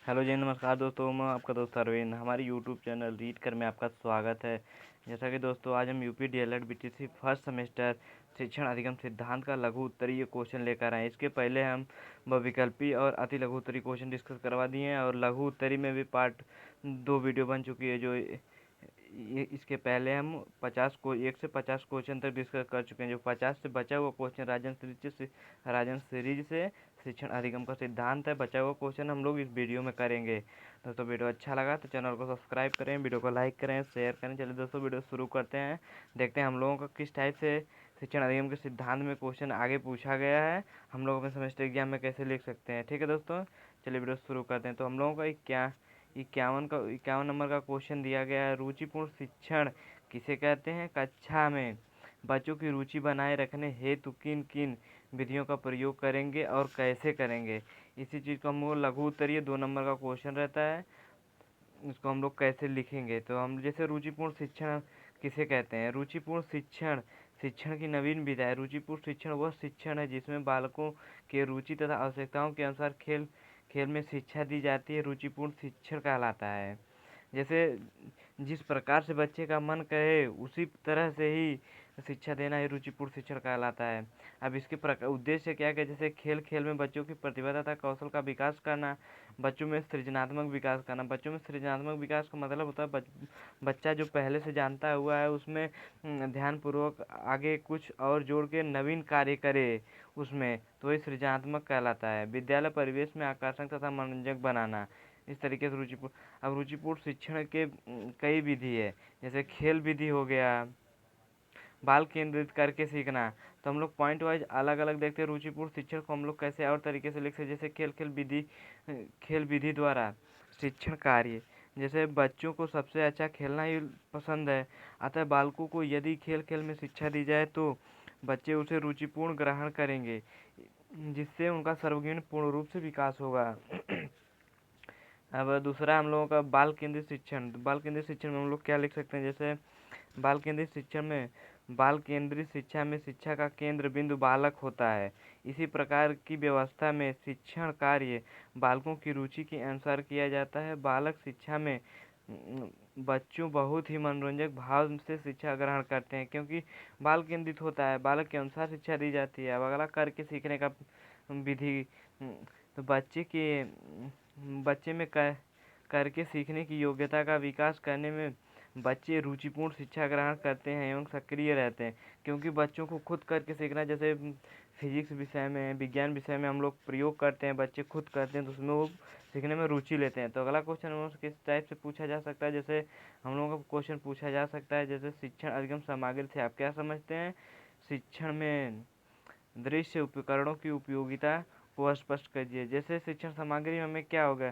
Hello जी, नमस्कार दोस्तों। मैं आपका दोस्त अरविंद। हमारी यूट्यूब चैनल रीड कर में आपका स्वागत है। जैसा कि दोस्तों, आज हम UP DElEd BTC first semester शिक्षण अधिगम सिद्धांत का लघु उत्तरीय क्वेश्चन लेकर आए। इसके पहले हम बहुविकल्पी और अति लघु उत्तरीय क्वेश्चन डिस्कस करवा दिए हैं और लघु उत्तरीय में भी पार्ट 2 वीडियो बन चुकी है। जो इसके पहले हम 1 से 50 क्वेश्चन तक डिस्कस कर चुके हैं। जो 50 से बचा हुआ क्वेश्चन राजन सीरीज से शिक्षण अधिगम का सिद्धांत है, बचा हुआ क्वेश्चन हम लोग इस वीडियो में करेंगे। दोस्तों, वीडियो अच्छा लगा तो चैनल को सब्सक्राइब करें, वीडियो को लाइक करें, शेयर करें। चलिए दोस्तों, वीडियो शुरू करते हैं। देखते हैं हम लोगों का किस टाइप से शिक्षण अधिगम के सिद्धांत में क्वेश्चन आगे पूछा गया है, हम लोग अपने सेमेस्टर एग्जाम में कैसे लिख सकते हैं। ठीक है दोस्तों, चलिए वीडियो शुरू करते हैं। तो हम लोगों का 51 नंबर का क्वेश्चन दिया गया है। रुचिपूर्ण शिक्षण किसे कहते हैं? कक्षा में बच्चों की रुचि बनाए रखने हेतु किन किन विधियों का प्रयोग करेंगे और कैसे करेंगे। इसी चीज़ को हम लोग लघु उत्तरीय 2 नंबर का क्वेश्चन रहता है, उसको हम लोग कैसे लिखेंगे। तो हम जैसे रुचिपूर्ण शिक्षण किसे कहते हैं? रुचिपूर्ण शिक्षण शिक्षण की नवीन विधा है। रुचिपूर्ण शिक्षण वह शिक्षण है जिसमें बालकों के रुचि तथा आवश्यकताओं के अनुसार खेल खेल में शिक्षा दी जाती है। रुचिपूर्ण शिक्षण कहलाता है। जैसे जिस प्रकार से बच्चे का मन कहे उसी तरह से ही शिक्षा देना ही रुचिपूर्ण शिक्षण कहलाता है। अब इसके उद्देश्य क्या है? जैसे खेल खेल में बच्चों की प्रतिभा तथा कौशल का विकास करना, बच्चों में सृजनात्मक विकास करना। बच्चों में सृजनात्मक विकास का मतलब होता है बच्चा जो पहले से जानता हुआ है उसमें ध्यानपूर्वक आगे कुछ और जोड़ के नवीन कार्य करे उसमें, तो ये सृजनात्मक कहलाता है। विद्यालय परिवेश में आकर्षक तथा मनोरंजक बनाना, इस तरीके से रुचिपूर्ण। अब रुचिपूर्ण शिक्षण के कई विधि है। जैसे खेल विधि हो गया, बाल केंद्रित करके सीखना। तो हम लोग पॉइंट वाइज अलग अलग देखते हैं रुचिपूर्ण शिक्षण को हम लोग कैसे और तरीके से लिख सकते। जैसे खेल विधि द्वारा शिक्षण कार्य, जैसे बच्चों को सबसे अच्छा खेलना ही पसंद है, अतः बालकों को यदि खेल खेल में शिक्षा दी जाए तो बच्चे उसे रुचिपूर्ण ग्रहण करेंगे, जिससे उनका सर्वगुण पूर्ण रूप से विकास होगा। अब दूसरा हम लोगों का बाल केंद्रित शिक्षण। बाल केंद्रित शिक्षण में हम लोग क्या लिख सकते हैं? जैसे बाल केंद्रित शिक्षा में शिक्षा का केंद्र बिंदु बालक होता है। इसी प्रकार की व्यवस्था में शिक्षण कार्य बालकों की रुचि के अनुसार किया जाता है। बालक शिक्षा में बच्चों बहुत ही मनोरंजक भाव से शिक्षा ग्रहण करते हैं, क्योंकि बाल केंद्रित होता है, बालक के अनुसार शिक्षा दी जाती है। अब अगला करके सीखने का विधि, तो बच्चे में करके सीखने की योग्यता का विकास करने में बच्चे रुचिपूर्ण शिक्षा ग्रहण करते हैं एवं सक्रिय रहते हैं, क्योंकि बच्चों को खुद करके सीखना, जैसे फिजिक्स विषय में, विज्ञान विषय में हम लोग प्रयोग करते हैं, बच्चे खुद करते हैं तो उसमें वो सीखने में रुचि लेते हैं। तो अगला क्वेश्चन हम लोग किस टाइप से पूछा जा सकता है? जैसे हम लोगों का क्वेश्चन पूछा जा सकता है, जैसे शिक्षण अधिगम सामग्री से आप क्या समझते हैं? शिक्षण में दृश्य उपकरणों की उपयोगिता को स्पष्ट कीजिए। जैसे शिक्षण सामग्री में क्या होगा?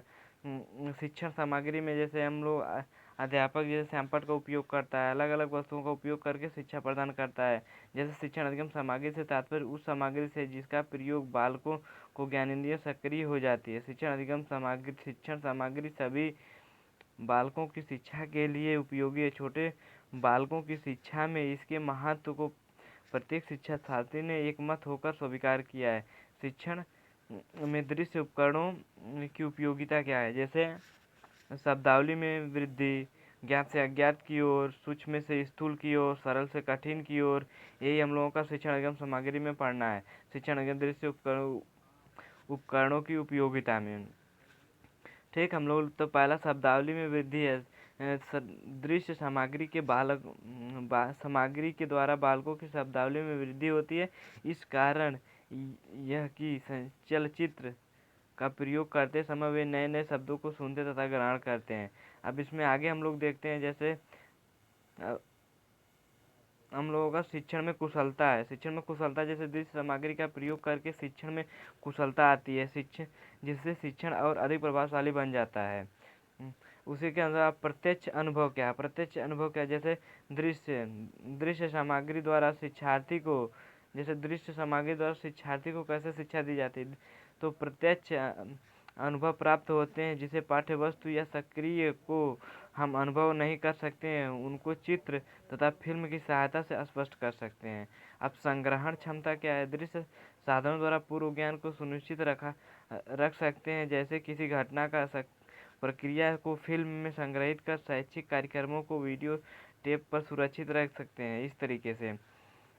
शिक्षण सामग्री में जैसे हम लोग अध्यापक जैसे सैंपल का उपयोग करता है, अलग अलग वस्तुओं का उपयोग करके शिक्षा प्रदान करता है। जैसे शिक्षण अधिगम सामग्री से तात्पर्य उस सामग्री से जिसका प्रयोग बालकों को ज्ञानेंद्रिय सक्रिय हो जाती है। शिक्षण सामग्री सभी बालकों की शिक्षा के लिए उपयोगी है। छोटे बालकों की शिक्षा में इसके महत्व को प्रत्येक शिक्षा शास्त्री ने एक मत होकर स्वीकार किया है। शिक्षण में दृश्य उपकरणों की उपयोगिता क्या है? जैसे शब्दावली में वृद्धि, ज्ञात से अज्ञात की ओर, सूक्ष्म से स्थूल की ओर, सरल से कठिन की ओर, यही हम लोगों का शिक्षण अधिगम सामग्री में पढ़ना है। शिक्षण अधिगम दृश्य उपकरणों की उपयोगिता में, ठीक। हम लोग तो पहला शब्दावली में वृद्धि है। दृश्य सामग्री सामग्री के द्वारा बालकों की शब्दावली में वृद्धि होती है। इस कारण यह कि चलचित्र का प्रयोग करते समय वे नए नए शब्दों को सुनते तथा ग्रहण करते हैं। अब इसमें आगे हम लोग देखते हैं, जैसे हम लोगों का शिक्षण में कुशलता है। शिक्षण में कुशलता जैसे दृश्य सामग्री का प्रयोग करके शिक्षण में कुशलता आती है, जिससे शिक्षण और अधिक प्रभावशाली बन जाता है। उसी के अंदर प्रत्यक्ष अनुभव क्या है? प्रत्यक्ष अनुभव क्या? जैसे दृश्य सामग्री द्वारा शिक्षार्थी को कैसे शिक्षा दी जाती है? तो प्रत्यक्ष अनुभव प्राप्त होते हैं, जिसे पाठ्य वस्तु या सक्रिय को हम अनुभव नहीं कर सकते हैं, उनको चित्र तथा फिल्म की सहायता से स्पष्ट कर सकते हैं। अब संग्रहण क्षमता क्या है? दृश्य साधनों द्वारा पूर्व ज्ञान को सुनिश्चित रख सकते हैं, जैसे किसी घटना का प्रक्रिया को फिल्म में संग्रहित कर शैक्षिक कार्यक्रमों को वीडियो टेप पर सुरक्षित रख सकते हैं इस तरीके से।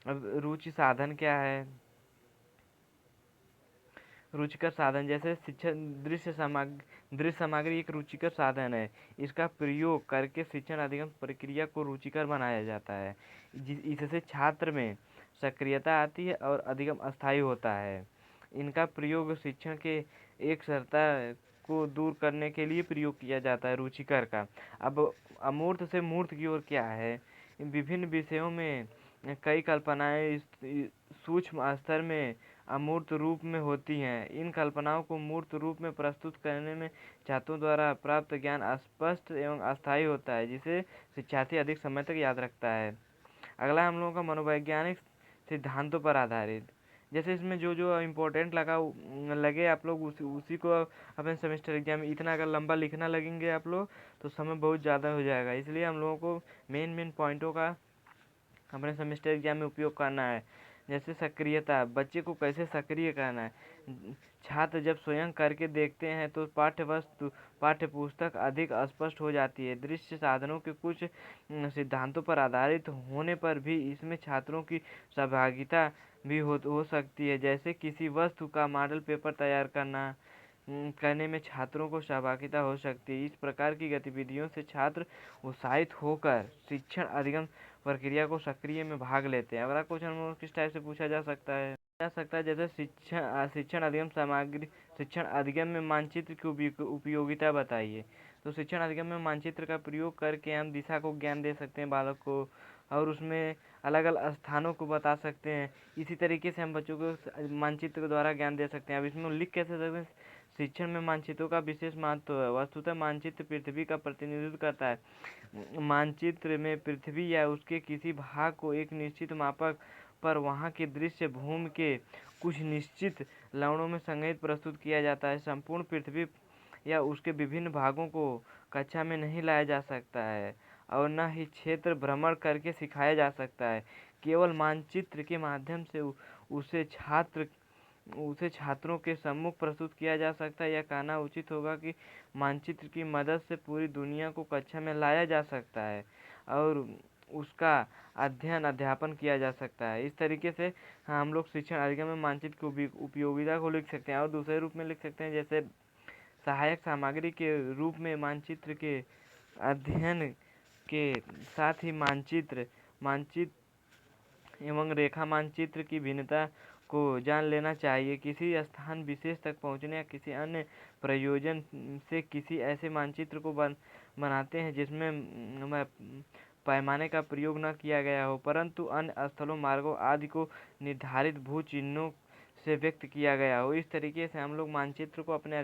अब रुचि साधन क्या है? रुचिकर साधन जैसे शिक्षण दृश्य सामग्री एक रुचिकर साधन है। इसका प्रयोग करके शिक्षण अधिगम प्रक्रिया को रुचिकर बनाया जाता है। इससे छात्र में सक्रियता आती है और अधिगम अस्थायी होता है। इनका प्रयोग शिक्षण के एक सरता को दूर करने के लिए प्रयोग किया जाता है रुचिकर का। अब अमूर्त से मूर्त की ओर क्या है? विभिन्न विषयों में कई कल्पनाएं सूक्ष्म स्तर में अमूर्त रूप में होती हैं। इन कल्पनाओं को मूर्त रूप में प्रस्तुत करने में छात्रों द्वारा प्राप्त ज्ञान स्पष्ट एवं अस्थायी होता है, जिसे शिक्षार्थी अधिक समय तक याद रखता है। अगला हम लोगों का मनोवैज्ञानिक सिद्धांतों पर आधारित। जैसे इसमें जो जो इम्पोर्टेंट लगे आप लोग उसी को अपने सेमेस्टर एग्जाम में, इतना अगर लंबा लिखना लगेंगे आप लोग तो समय बहुत ज़्यादा हो जाएगा। इसलिए हम लोगों को मेन पॉइंटों का अपने सेमेस्टर एग्जाम में उपयोग करना है। जैसे सक्रियता, बच्चे को कैसे सक्रिय करना है। छात्र जब स्वयं करके देखते हैं तो पाठ्य पुस्तक अधिक स्पष्ट हो जाती है। दृश्य साधनों के कुछ सिद्धांतों पर आधारित होने पर भी इसमें छात्रों की सहभागिता भी हो सकती है। जैसे किसी वस्तु का मॉडल पेपर तैयार करने में छात्रों को सहभागिता हो सकती है। इस प्रकार की गतिविधियों से छात्र उत्साहित होकर शिक्षण अधिगम प्रक्रिया को सक्रिय में भाग लेते हैं। अगला क्वेश्चन किस टाइप से पूछा जा सकता है? जैसे शिक्षण अधिगम में मानचित्र की उपयोगिता बताइए। तो शिक्षण अधिगम में मानचित्र का प्रयोग करके हम दिशा को ज्ञान दे सकते हैं बालक को, और उसमें अलग अलग स्थानों को बता सकते हैं। इसी तरीके से हम बच्चों को मानचित्र के द्वारा ज्ञान दे सकते हैं। अब इसमें लिख कैसे सकते हैं? शिक्षण में मानचित्रों का विशेष महत्व है। वस्तुतः मानचित्र पृथ्वी का प्रतिनिधित्व करता है। मानचित्र में पृथ्वी या उसके किसी भाग को एक निश्चित मापक पर वहाँ के दृश्य भूमि के कुछ निश्चित लवणों में संग्रहित प्रस्तुत किया जाता है। संपूर्ण पृथ्वी या उसके विभिन्न भागों को कक्षा में नहीं लाया जा सकता है और न ही क्षेत्र भ्रमण करके सिखाया जा सकता है। केवल मानचित्र के माध्यम से उसे छात्रों के सम्मुख प्रस्तुत किया जा सकता है। यह कहना उचित होगा कि मानचित्र की मदद से पूरी दुनिया को कक्षा में लाया जा सकता है और उसका अध्ययन किया जा सकता है। इस तरीके से हम लोग शिक्षण अधिगम में मानचित्र की उपयोगिता को लिख सकते हैं। और दूसरे रूप में लिख सकते हैं, जैसे सहायक सामग्री के रूप में मानचित्र के अध्ययन के साथ ही मानचित्र एवं रेखा मानचित्र की भिन्नता को जान लेना चाहिए। किसी स्थान विशेष तक पहुंचने या किसी अन्य प्रयोजन से किसी ऐसे मानचित्र को बनाते हैं जिसमें पैमाने का प्रयोग न किया गया हो, परंतु अन्य स्थलों, मार्गों आदि को निर्धारित भू चिन्हों से व्यक्त किया गया हो। इस तरीके से हम लोग मानचित्र को अपने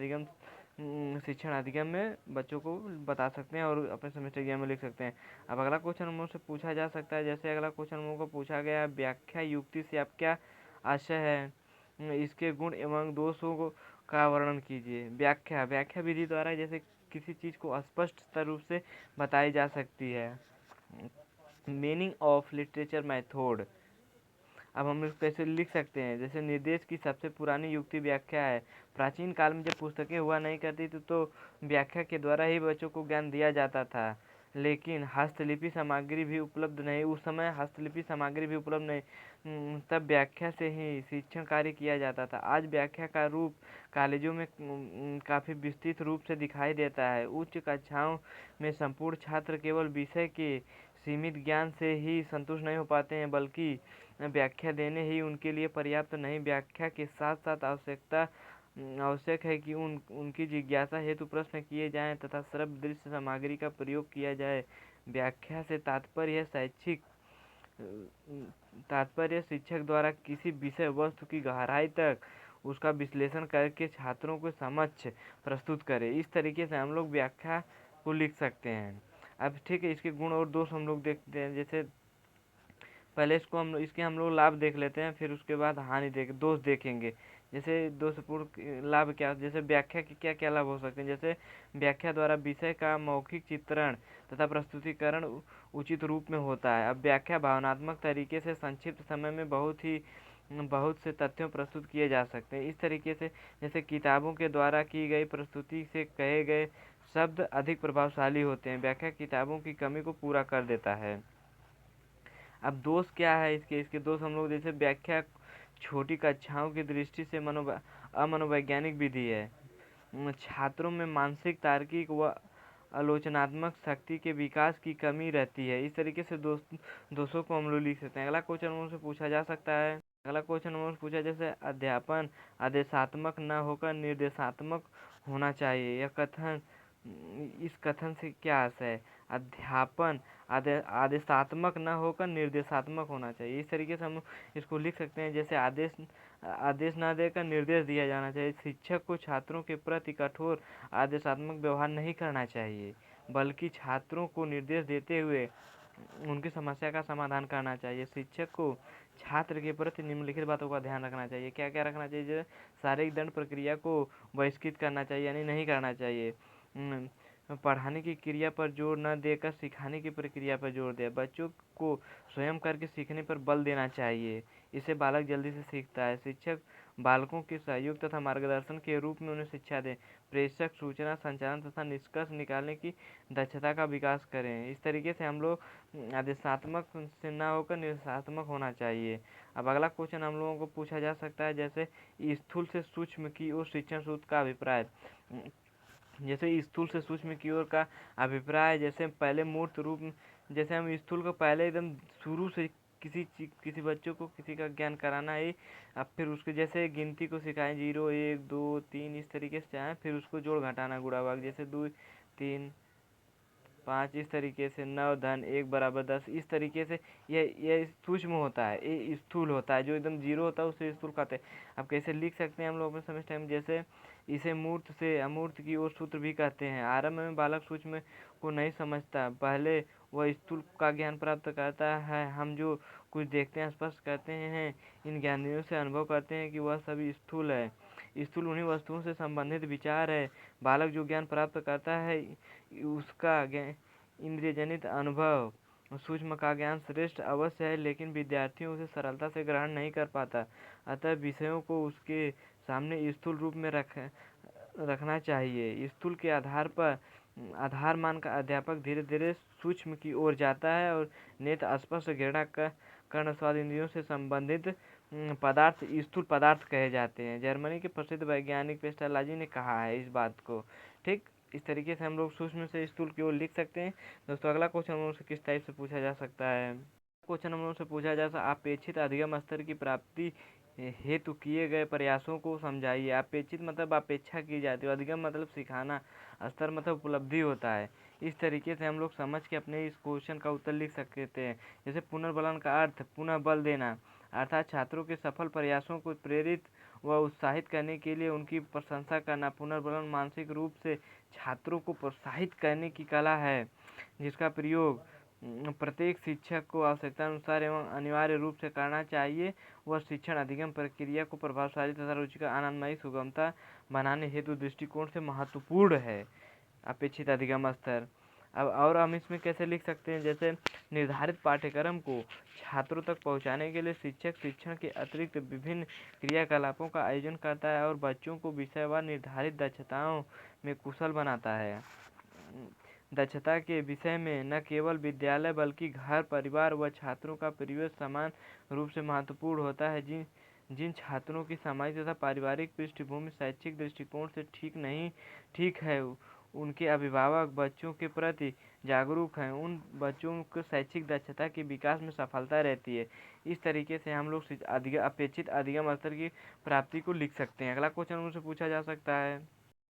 शिक्षण अधिगम में बच्चों को बता सकते हैं और अपने सेमेस्टर एग्जाम में लिख सकते हैं। अब अगला क्वेश्चन हम लोग से पूछा जा सकता है। जैसे अगला क्वेश्चन हम लोग को पूछा गया, व्याख्या युक्ति से आप क्या आशय है? इसके गुण एवं दोषों का वर्णन कीजिए। व्याख्या विधि द्वारा जैसे किसी चीज को स्पष्ट रूप से बताई जा सकती है। Meaning of literature method. अब हम लोग कैसे लिख सकते हैं? जैसे निर्देश की सबसे पुरानी युक्ति व्याख्या है। प्राचीन काल में जब पुस्तकें हुआ नहीं करती थी तो व्याख्या के द्वारा ही बच्चों को ज्ञान दिया जाता था। लेकिन हस्तलिपि सामग्री भी उपलब्ध नहीं, उस समय हस्तलिपि सामग्री भी उपलब्ध नहीं, तब व्याख्या से ही शिक्षण कार्य किया जाता था। आज व्याख्या का रूप कॉलेजों में काफ़ी विस्तृत रूप से दिखाई देता है। उच्च कक्षाओं में संपूर्ण छात्र केवल विषय के सीमित ज्ञान से ही संतुष्ट नहीं हो पाते हैं, बल्कि व्याख्या देने ही उनके लिए पर्याप्त नहीं। व्याख्या के साथ साथ आवश्यक है कि उनकी जिज्ञासा हेतु प्रश्न किए जाएं तथा श्रव्य दृश्य सामग्री का प्रयोग किया जाए। व्याख्या से तात्पर्य शिक्षक द्वारा किसी विषय वस्तु की गहराई तक उसका विश्लेषण करके छात्रों को समक्ष प्रस्तुत करे। इस तरीके से हम लोग व्याख्या को लिख सकते हैं। अब ठीक है, इसके गुण और दोष हम लोग देखते हैं। जैसे पहले इसके हम लोग लाभ देख लेते हैं, फिर उसके बाद दोष देखेंगे। जैसे दोषपूर्ण लाभ क्या, जैसे व्याख्या के क्या क्या लाभ हो सकते हैं। जैसे व्याख्या द्वारा विषय का मौखिक चित्रण तथा प्रस्तुतिकरण उचित रूप में होता है। अब व्याख्या भावनात्मक तरीके से संक्षिप्त समय में बहुत से तथ्यों प्रस्तुत किए जा सकते हैं। इस तरीके से जैसे किताबों के द्वारा की गई प्रस्तुति से कहे गए शब्द अधिक प्रभावशाली होते हैं। व्याख्या किताबों की कमी को पूरा कर देता है। अब दोष क्या है इसके दोष हम लोग जैसे व्याख्या छोटी कक्षाओं की दृष्टि से अमनोवैज्ञानिक विधि है। छात्रों में मानसिक, तार्किक व आलोचनात्मक शक्ति के विकास की कमी रहती है। इस तरीके से दोषों को हम लोग लिख सकते हैं। अगला क्वेश्चन हम लोग से पूछा जा सकता है। अगला क्वेश्चन हम लोग से पूछा जैसे अध्यापन आदेशात्मक न होकर निर्देशात्मक होना चाहिए। यह कथन, इस कथन से क्या आशय है? अध्यापन आदेशात्मक न होकर निर्देशात्मक होना चाहिए। इस तरीके से हम इसको लिख सकते हैं जैसे आदेश न देकर निर्देश दिया जाना चाहिए। शिक्षक को छात्रों के प्रति कठोर आदेशात्मक व्यवहार नहीं करना चाहिए, बल्कि छात्रों को निर्देश देते हुए उनकी समस्या का समाधान करना चाहिए। शिक्षक को छात्र के प्रति निम्नलिखित बातों का ध्यान रखना चाहिए। क्या क्या रखना चाहिए? जैसे शारीरिक दंड प्रक्रिया को बहिष्कृत करना चाहिए, यानी नहीं करना चाहिए। पढ़ाने की क्रिया पर जोर न देकर सिखाने की प्रक्रिया पर जोर दे। बच्चों को स्वयं करके सीखने पर बल देना चाहिए, इससे बालक जल्दी से सीखता है। शिक्षक बालकों के सहयोग तथा मार्गदर्शन के रूप में उन्हें शिक्षा दें। प्रेषक सूचना संचालन तथा निष्कर्ष निकालने की दक्षता का विकास करें। इस तरीके से हम लोग आदेशात्मक से न होकर निर्देशात्मक होना चाहिए। अब अगला क्वेश्चन हम लोगों को पूछा जा सकता है जैसे स्थूल से सूक्ष्म की ओर शिक्षण सूत्र का अभिप्राय। जैसे स्थूल से सूक्ष्म की ओर का अभिप्राय, जैसे पहले मूर्त रूप, जैसे हम स्थूल को पहले एकदम शुरू से किसी बच्चों को किसी का ज्ञान कराना है, अब फिर उसके जैसे गिनती को सिखाएं 0 1 2 3 इस तरीके से चाहें, फिर उसको जोड़ घटाना गुणा भाग, जैसे 2 3 5 इस तरीके से 9 धन 1 बराबर 10 इस तरीके से यह सूक्ष्म होता है, ये स्थूल होता है। जो एकदम 0 होता है उसे स्थूल कहते हैं। अब कैसे लिख सकते हैं हम लोग अपने समझ टाइम, जैसे इसे मूर्त से अमूर्त की ओर सूत्र भी कहते हैं। आरंभ में बालक सूक्ष्म को नहीं समझता, पहले वह स्थूल का ज्ञान प्राप्त करता है। हम जो कुछ देखते हैं स्पष्ट करते हैं, इन ज्ञानियों से अनुभव करते हैं कि वह सभी स्थूल है। स्थूल उन्हीं वस्तुओं से संबंधित विचार है। बालक जो ज्ञान प्राप्त करता है उसका इंद्रियजनित अनुभव। सूक्ष्म का ज्ञान श्रेष्ठ अवश्य है, लेकिन विद्यार्थी उसे सरलता से ग्रहण नहीं कर पाता। अतः विषयों को उसके सामने स्थूल रूप में रखना चाहिए। स्थूल के आधार पर आधार मानकर अध्यापक धीरे धीरे सूक्ष्म की ओर जाता है और नेत्र स्पर्श घृणा कर्ण स्वाद इंद्रियों से संबंधित पदार्थ स्थूल पदार्थ कहे जाते हैं। जर्मनी के प्रसिद्ध वैज्ञानिक पेस्टालॉजी ने कहा है इस बात को। ठीक, इस तरीके से हम लोग सूक्ष्म से स्थूल की ओर लिख सकते हैं। दोस्तों अगला क्वेश्चन हम लोग से किस टाइप से पूछा जा सकता है? क्वेश्चन हम लोग से पूछा जा सकता है अपेक्षित अधिगम स्तर की प्राप्ति हेतु किए गए प्रयासों को समझाइए। अपेक्षित मतलब अपेक्षा की जाती है, अधिगम मतलब सिखाना, स्तर मतलब उपलब्धि होता है। इस तरीके से हम लोग समझ के अपने इस क्वेश्चन का उत्तर लिख सकते हैं। जैसे पुनर्बलन का अर्थ पुनः बल देना, अर्थात छात्रों के सफल प्रयासों को प्रेरित व उत्साहित करने के लिए उनकी प्रशंसा करना। पुनर्बलन मानसिक रूप से छात्रों को प्रोत्साहित करने की कला है, जिसका प्रयोग प्रत्येक शिक्षक को आवश्यकतानुसार एवं अनिवार्य रूप से करना चाहिए। वह शिक्षण अधिगम प्रक्रिया को प्रभावशाली तथा रुचिकर आनंदमयी सुगमता बनाने हेतु दृष्टिकोण से महत्वपूर्ण है। अपेक्षित अधिगम स्तर। अब और हम इसमें कैसे लिख सकते हैं, जैसे निर्धारित पाठ्यक्रम को छात्रों तक पहुंचाने के लिए शिक्षक शिक्षण के अतिरिक्त विभिन्न क्रियाकलापों का आयोजन करता है और बच्चों को विषयवार निर्धारित दक्षताओं में कुशल बनाता है। दक्षता के विषय में न केवल विद्यालय बल्कि घर, परिवार व छात्रों का परिवेश समान रूप से महत्वपूर्ण होता है। जिन छात्रों की सामाजिक तथा पारिवारिक पृष्ठभूमि शैक्षिक दृष्टिकोण से ठीक है, उनके अभिभावक बच्चों के प्रति जागरूक हैं, उन बच्चों को शैक्षिक दक्षता के विकास में सफलता रहती है। इस तरीके से हम लोग अपेक्षित अधिगम स्तर की प्राप्ति को लिख सकते हैं। अगला क्वेश्चन मुझसे पूछा जा सकता है,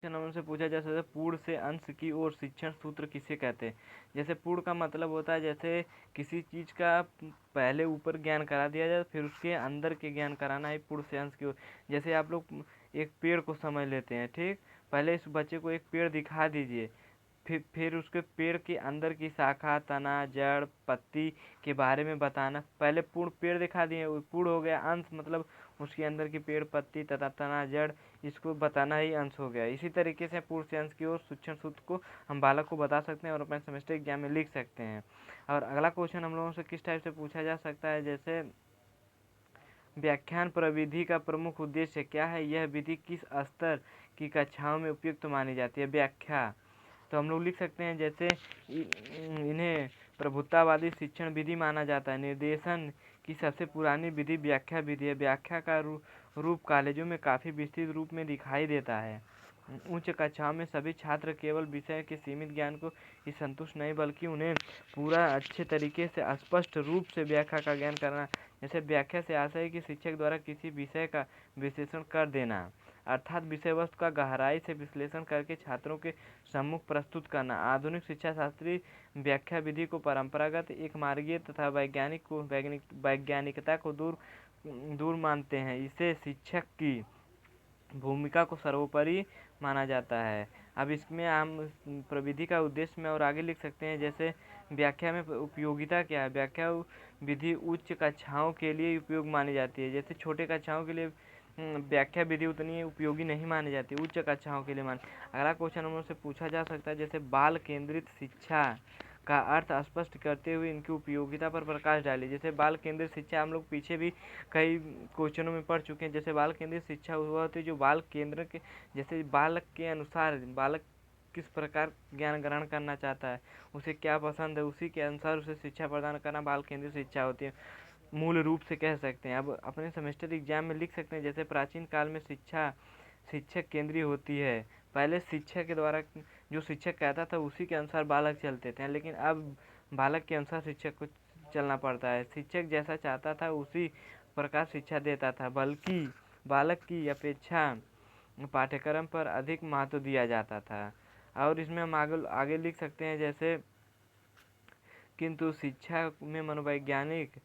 से पूछा जा सकता है पूर्ण से अंश की ओर शिक्षण सूत्र किसे कहते हैं? जैसे पूर्ण का मतलब होता है जैसे किसी चीज का पहले ऊपर ज्ञान करा दिया जाए फिर उसके अंदर के ज्ञान कराना है पूर्ण से अंश की ओर। जैसे आप लोग एक पेड़ को समझ लेते हैं, ठीक, पहले इस बच्चे को एक पेड़ दिखा दीजिए, फिर उसके पेड़ के अंदर की शाखा, तना, जड़, पत्ती के बारे में बताना। पहले पूर्ण पेड़ दिखा दिए, पूर्ण हो गया। अंश मतलब उसके अंदर की पेड़, पत्ती तथा तना, जड़, इसको बताना ही अंश हो गया। इसी तरीके से पूर्ण से अंश की ओर शिक्षण सूत्र को हम बालक को बता सकते हैं और अपने सेमेस्टर एग्जाम में लिख सकते हैं। और अगला क्वेश्चन हम लोगों से किस टाइप से पूछा जा सकता है, जैसे व्याख्यान प्रविधि का प्रमुख उद्देश्य क्या है? यह विधि किस स्तर की कक्षाओं में उपयुक्त मानी जाती है? व्याख्या, तो हम लोग लिख सकते हैं जैसे इन्हें प्रभुत्ववादी शिक्षण विधि माना जाता है। निर्देशन की सबसे पुरानी विधि व्याख्या विधि है। व्याख्या का रूप कॉलेजों में काफ़ी विस्तृत रूप में दिखाई देता है। उच्च कक्षाओं में सभी छात्र केवल विषय के सीमित ज्ञान को ही संतुष्ट नहीं बल्कि उन्हें पूरा अच्छे तरीके से स्पष्ट रूप से व्याख्या का ज्ञान करना। जैसे व्याख्या से आशय है कि शिक्षक द्वारा किसी विषय का विश्लेषण कर देना, अर्थात विषय वस्तु का गहराई से विश्लेषण करके छात्रों के सम्मुख प्रस्तुत करना। आधुनिक शिक्षा शास्त्री व्याख्या विधि को परंपरागत एक मार्गीय तथा वैज्ञानिकता को दूर मानते हैं। इसे शिक्षक की भूमिका को सर्वोपरि माना जाता है। अब इसमें हम प्रविधि का उद्देश्य में और आगे लिख सकते हैं जैसे व्याख्या में उपयोगिता क्या है। व्याख्या विधि उच्च कक्षाओं के लिए उपयोग मानी जाती है। जैसे छोटे कक्षाओं के लिए व्याख्या विधि उतनी उपयोगी नहीं मानी जाती, उच्च कक्षाओं के लिए अगला क्वेश्चन हमसे पूछा जा सकता है जैसे बाल केंद्रित शिक्षा का अर्थ स्पष्ट करते हुए इनकी उपयोगिता पर प्रकाश डालिए। जैसे बाल केंद्रित शिक्षा हम लोग पीछे भी कई क्वेश्चनों में पढ़ चुके हैं। जैसे बाल केंद्रित शिक्षा हुआ होती है जो बाल केंद्र के जैसे बालक के अनुसार बालक किस प्रकार ज्ञान ग्रहण करना चाहता है, उसे क्या पसंद है, उसी के अनुसार उसे शिक्षा प्रदान करना बाल केंद्रित शिक्षा होती है, मूल रूप से कह सकते हैं। अब अपने सेमेस्टर एग्जाम में लिख सकते हैं जैसे प्राचीन काल में शिक्षा शिक्षक केंद्रीय होती है। पहले शिक्षक के द्वारा जो शिक्षक कहता था उसी के अनुसार बालक चलते थे, लेकिन अब बालक के अनुसार शिक्षक को चलना पड़ता है। शिक्षक जैसा चाहता था उसी प्रकार शिक्षा देता था, बल्कि बालक की अपेक्षा पाठ्यक्रम पर अधिक महत्व दिया जाता था। और इसमें हम आगे लिख सकते हैं जैसे किंतु शिक्षा में मनोवैज्ञानिक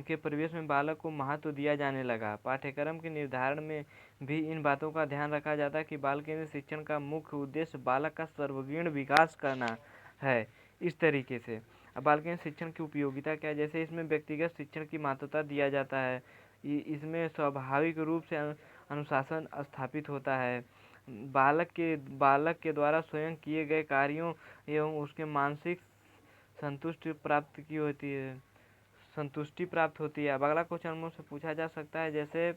के परिवेश में बालक को महत्व दिया जाने लगा। पाठ्यक्रम के निर्धारण में भी इन बातों का ध्यान रखा जाता है कि बाल केंद्रित शिक्षण का मुख्य उद्देश्य बालक का सर्वगुण विकास करना है। इस तरीके से अब बाल केंद्रित शिक्षण की उपयोगिता क्या है। जैसे इसमें व्यक्तिगत शिक्षण की महत्वता दिया जाता है। इसमें स्वाभाविक रूप से अनुशासन स्थापित होता है। बालक के द्वारा स्वयं किए गए कार्यों एवं उसके मानसिक संतुष्टि प्राप्त होती है। अब अगला क्वेश्चन मुझसे पूछा जा सकता है जैसे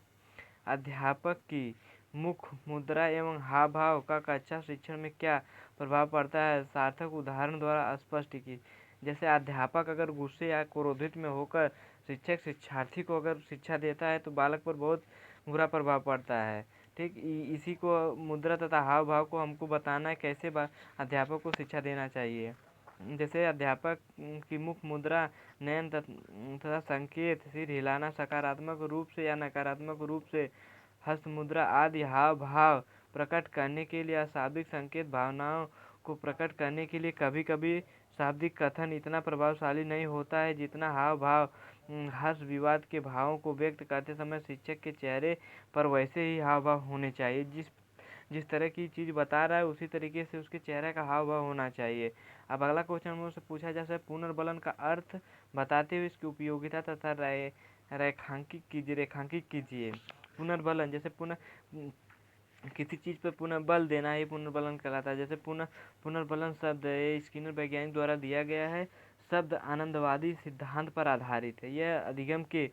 अध्यापक की मुख मुद्रा एवं हाव भाव का कक्षा शिक्षण में क्या प्रभाव पड़ता है, सार्थक उदाहरण द्वारा स्पष्ट की। जैसे अध्यापक अगर गुस्से या क्रोधित में होकर शिक्षार्थी को अगर शिक्षा देता है तो बालक पर बहुत बुरा प्रभाव पड़ता है। ठीक, इसी को मुद्रा तथा हाव भाव को हमको बताना है कैसे अध्यापक को शिक्षा देना चाहिए। जैसे अध्यापक की मुख मुद्रा, नयन तथा संकेत, सिर हिलाना, सकारात्मक रूप से या नकारात्मक रूप से हस्त मुद्रा आदि हाव भाव प्रकट करने के लिए, अशाब्दिक संकेत भावनाओं को प्रकट करने के लिए। कभी कभी शाब्दिक कथन इतना प्रभावशाली नहीं होता है जितना हाव भाव। हर्ष विवाद के भावों को व्यक्त करते समय शिक्षक के चेहरे पर वैसे ही हाव भाव होने चाहिए। जिस तरह की चीज़ बता रहा है उसी तरीके से उसके चेहरे का हाव भाव होना चाहिए। अब अगला क्वेश्चन मुझसे पूछा जा सकता है पुनर्बलन का अर्थ बताते हुए इसकी उपयोगिता तथा रेखांकित कीजिए। पुनर्बलन जैसे किसी चीज़ पर पुनः बल देना ही पुनर्बलन कहलाता है। जैसे पुनर्बलन शब्द स्किनर वैज्ञानिक द्वारा दिया गया है। शब्द आनंदवादी सिद्धांत पर आधारित है। यह अधिगम के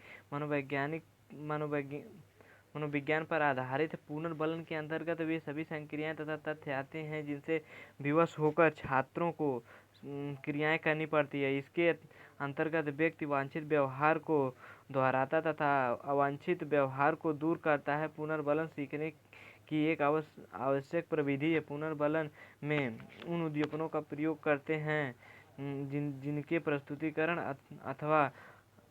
मनोविज्ञान पर आधारित पुनर्बलन के अंतर्गत वे सभी संक्रियाएं तथा तथ्य आते हैं जिनसे विवश होकर छात्रों को क्रियाएं करनी पड़ती है। इसके अंतर्गत व्यक्ति वांछित व्यवहार को दोहराता तथा अवांछित व्यवहार को दूर करता है। पुनर्बलन सीखने की एक आवश्यक प्रविधि है। पुनर्बलन में उन उद्दीपनों का प्रयोग करते हैं जिनके प्रस्तुतिकरण अथवा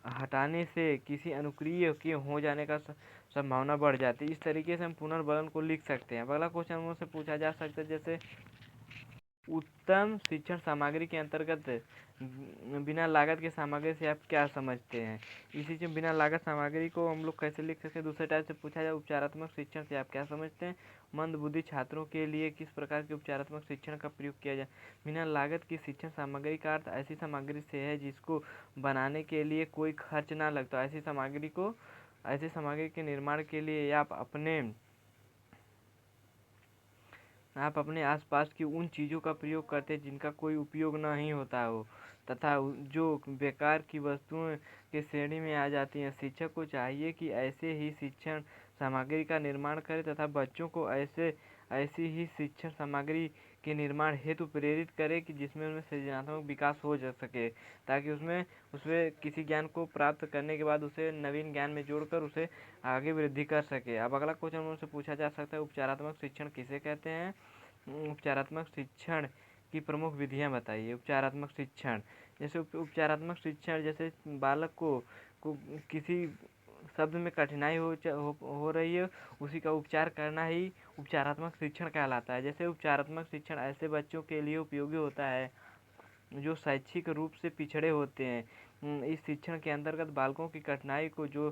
हटाने से किसी अनुक्रिया के हो जाने का संभावना बढ़ जाती है। इस तरीके से हम पुनर्बलन को लिख सकते हैं। अगला क्वेश्चन मुझसे पूछा जा सकता है जैसे उत्तम शिक्षण सामग्री के अंतर्गत बिना लागत की सामग्री से आप क्या समझते हैं। इसी से बिना लागत सामग्री को हम लोग कैसे लिख सकते हैं। दूसरे टाइप से पूछा जाए उपचारात्मक शिक्षण से आप क्या समझते हैं। मंदबुद्धि छात्रों के लिए किस प्रकार के उपचारात्मक शिक्षण का प्रयोग किया जाए। बिना लागत की शिक्षण सामग्री का अर्थ ऐसी सामग्री से है जिसको बनाने के लिए कोई खर्च ना लगता। ऐसी सामग्री के निर्माण के लिए आप अपने आसपास की उन चीज़ों का प्रयोग करते हैं जिनका कोई उपयोग नहीं होता हो तथा जो बेकार की वस्तुओं के श्रेणी में आ जाती हैं। शिक्षक को चाहिए कि ऐसे ही शिक्षण सामग्री का निर्माण करे तथा बच्चों को ऐसे ऐसी ही शिक्षण सामग्री के निर्माण हेतु प्रेरित करे कि जिसमें उनमें सृजनात्मक विकास हो जा सके, ताकि उसमें उसमें किसी ज्ञान को प्राप्त करने के बाद उसे नवीन ज्ञान में जोड़कर उसे आगे वृद्धि कर सके। अब अगला क्वेश्चन उनसे पूछा जा सकता है, उपचारात्मक शिक्षण किसे कहते हैं? उपचारात्मक शिक्षण की प्रमुख विधियां बताइए। उपचारात्मक शिक्षण जैसे उपचारात्मक शिक्षण जैसे बालक को किसी शब्द में कठिनाई हो रही है, उसी का उपचार करना ही उपचारात्मक शिक्षण कहलाता है। जैसे उपचारात्मक शिक्षण ऐसे बच्चों के लिए उपयोगी होता है जो शैक्षिक रूप से पिछड़े होते हैं। इस शिक्षण के अंतर्गत बालकों की कठिनाई को जो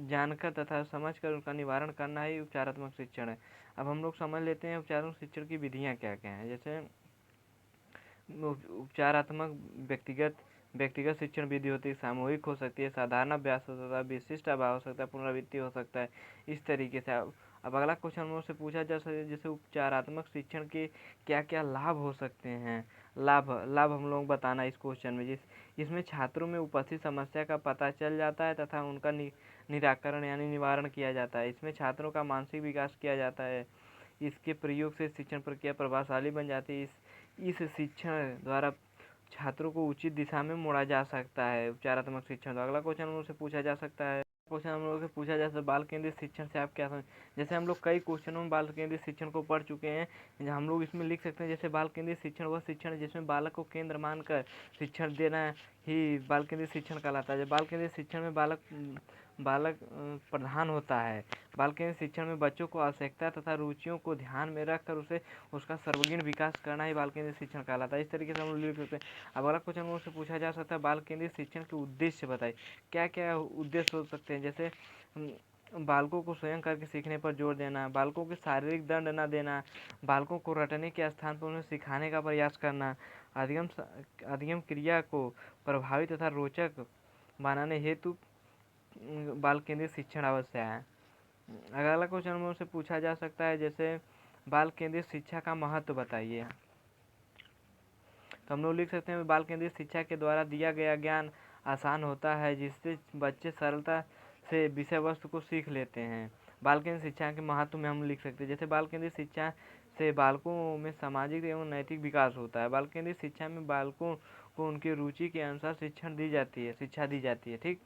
जानकर तथा समझकर उनका निवारण करना ही उपचारात्मक शिक्षण है। अब हम लोग समझ लेते हैं उपचारात्मक शिक्षण की विधियां क्या क्या हैं। जैसे उपचारात्मक व्यक्तिगत शिक्षण विधि होती है, सामूहिक हो सकती है, साधारण अभ्यास हो सकता है, विशिष्ट अभाव हो सकता है, पुनरावृत्ति हो सकता है, इस तरीके से। अब अगला क्वेश्चन मुझसे पूछा जा सकता है, जैसे उपचारात्मक शिक्षण के क्या क्या लाभ हो सकते हैं। लाभ हम लोग बताना इस क्वेश्चन में, इसमें छात्रों में उपस्थित समस्या का पता चल जाता है तथा उनका निराकरण यानी निवारण किया जाता है। इसमें छात्रों का मानसिक विकास किया जाता है। इसके प्रयोग से शिक्षण प्रक्रिया प्रभावशाली बन जाती है। इस शिक्षण द्वारा छात्रों को उचित दिशा में मोड़ा जा सकता है उपचारात्मक शिक्षण। तो अगला क्वेश्चन हम लोग से पूछा जा सकता है, क्वेश्चन हम लोग से पूछा जा सकता है, बाल केंद्रित शिक्षण से आप क्या समझ। जैसे हम लोग कई क्वेश्चनों में बाल केंद्रित शिक्षण को पढ़ चुके हैं, हम लोग इसमें लिख सकते हैं जैसे बाल केंद्रित शिक्षण वह शिक्षण जिसमें बालक को केंद्र मानकर शिक्षण देना ही बाल केंद्रित शिक्षण कहलाता है। बाल केंद्रित शिक्षण में बालक बालक प्रधान होता है। बाल केंद्रित शिक्षण में बच्चों को आवश्यकता तथा रुचियों को ध्यान में रखकर उसे उसका सर्वगुण विकास करना ही बाल केंद्रित शिक्षण कहलाता है। इस तरीके से हम लोग लिख सकते हैं। अब अगला क्वेश्चन मुझसे पूछा जा सकता है, बाल केंद्रित शिक्षण के उद्देश्य बताइए। क्या क्या उद्देश्य हो सकते हैं। जैसे बालकों को स्वयं करके सीखने पर जोर देना, बालकों को शारीरिक दंड न देना, बालकों को रटने के स्थान पर उन्हें सिखाने का प्रयास करना, अधिगम क्रिया को प्रभावी तथा रोचक बनाने हेतु बाल केंद्रित शिक्षण आवश्यक है। अगला क्वेश्चन मुझसे पूछा जा सकता है, जैसे बाल केंद्रित शिक्षा का महत्व बताइए। तो हम लोग लिख सकते हैं, बाल केंद्रित शिक्षा के द्वारा दिया गया ज्ञान आसान होता है, जिससे बच्चे सरलता से विषय वस्तु को सीख लेते हैं। बाल केंद्रित शिक्षा के महत्व में हम लिख सकते हैं, जैसे बाल केंद्रित शिक्षा से बालकों में सामाजिक एवं नैतिक विकास होता है। बाल केंद्रित शिक्षा में बालकों को उनकी रुचि के अनुसार शिक्षा दी जाती है। ठीक।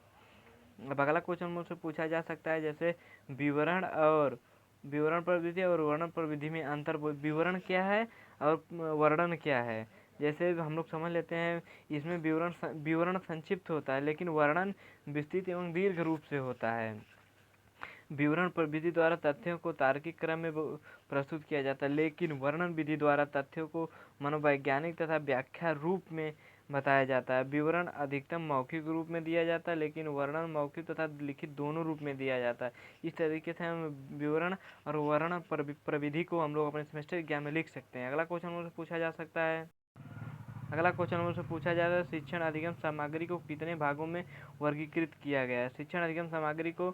अब अगला क्वेश्चन मुझसे पूछा जा सकता है, जैसे विवरण प्रविधि और वर्णन प्रविधि में अंतर। विवरण क्या है और वर्णन क्या है। जैसे हम लोग समझ लेते हैं, इसमें विवरण संक्षिप्त होता है, लेकिन वर्णन विस्तृत एवं दीर्घ रूप से होता है। विवरण प्रविधि द्वारा तथ्यों को तार्किक क्रम में प्रस्तुत किया जाता है, लेकिन वर्णन विधि द्वारा तथ्यों को मनोवैज्ञानिक तथा व्याख्या रूप में बताया जाता है। विवरण अधिकतम मौखिक रूप में दिया जाता है, लेकिन वर्णन मौखिक तथा लिखित दोनों रूप में दिया जाता है। इस तरीके से हम विवरण और वर्णन प्रविधि को हम लोग अपने सेमेस्टर एग्जाम में लिख सकते हैं। अगला क्वेश्चन मुझसे पूछा जा सकता है, शिक्षण अधिगम सामग्री को कितने भागों में वर्गीकृत किया गया है। शिक्षण अधिगम सामग्री को